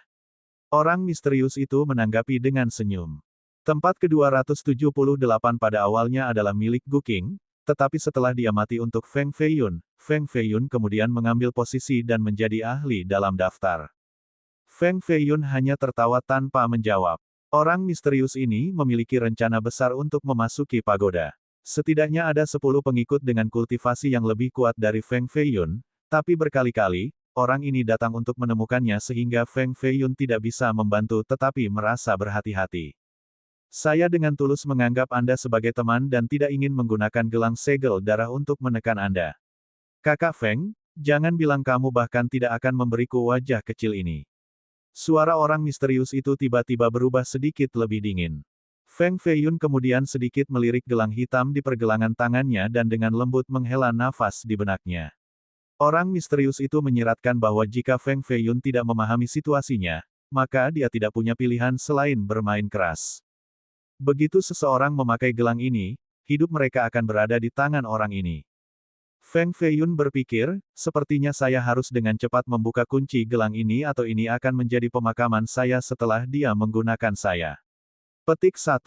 Orang misterius itu menanggapi dengan senyum. Tempat ke-278 pada awalnya adalah milik Gu Qing, tetapi setelah dia mati untuk Feng Feiyun kemudian mengambil posisi dan menjadi ahli dalam daftar. Feng Feiyun hanya tertawa tanpa menjawab. Orang misterius ini memiliki rencana besar untuk memasuki pagoda. Setidaknya ada 10 pengikut dengan kultivasi yang lebih kuat dari Feng Feiyun, tapi berkali-kali, orang ini datang untuk menemukannya sehingga Feng Feiyun tidak bisa membantu tetapi merasa berhati-hati. Saya dengan tulus menganggap Anda sebagai teman dan tidak ingin menggunakan gelang segel darah untuk menekan Anda. Kakak Feng, jangan bilang kamu bahkan tidak akan memberiku wajah kecil ini. Suara orang misterius itu tiba-tiba berubah sedikit lebih dingin. Feng Feiyun kemudian sedikit melirik gelang hitam di pergelangan tangannya dan dengan lembut menghela nafas di benaknya. Orang misterius itu menyiratkan bahwa jika Feng Feiyun tidak memahami situasinya, maka dia tidak punya pilihan selain bermain keras. Begitu seseorang memakai gelang ini, hidup mereka akan berada di tangan orang ini. Feng Feiyun berpikir, sepertinya saya harus dengan cepat membuka kunci gelang ini atau ini akan menjadi pemakaman saya setelah dia menggunakan saya. Petik 1.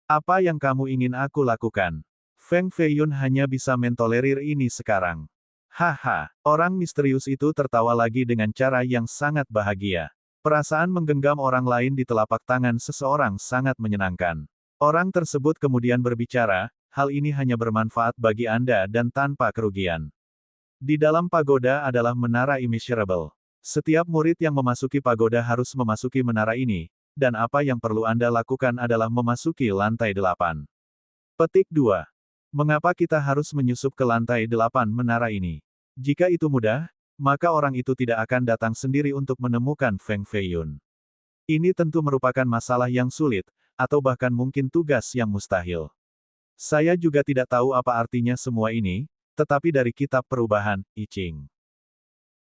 Apa yang kamu ingin aku lakukan? Feng Feiyun hanya bisa mentolerir ini sekarang. Haha, orang misterius itu tertawa lagi dengan cara yang sangat bahagia. Perasaan menggenggam orang lain di telapak tangan seseorang sangat menyenangkan. Orang tersebut kemudian berbicara, hal ini hanya bermanfaat bagi Anda dan tanpa kerugian. Di dalam pagoda adalah menara immeasurable. Setiap murid yang memasuki pagoda harus memasuki menara ini, dan apa yang perlu Anda lakukan adalah memasuki lantai 8. Petik 2. Mengapa kita harus menyusup ke lantai 8 menara ini? Jika itu mudah, maka orang itu tidak akan datang sendiri untuk menemukan Feng Feiyun. Ini tentu merupakan masalah yang sulit, atau bahkan mungkin tugas yang mustahil. Saya juga tidak tahu apa artinya semua ini, tetapi dari kitab perubahan, I Ching.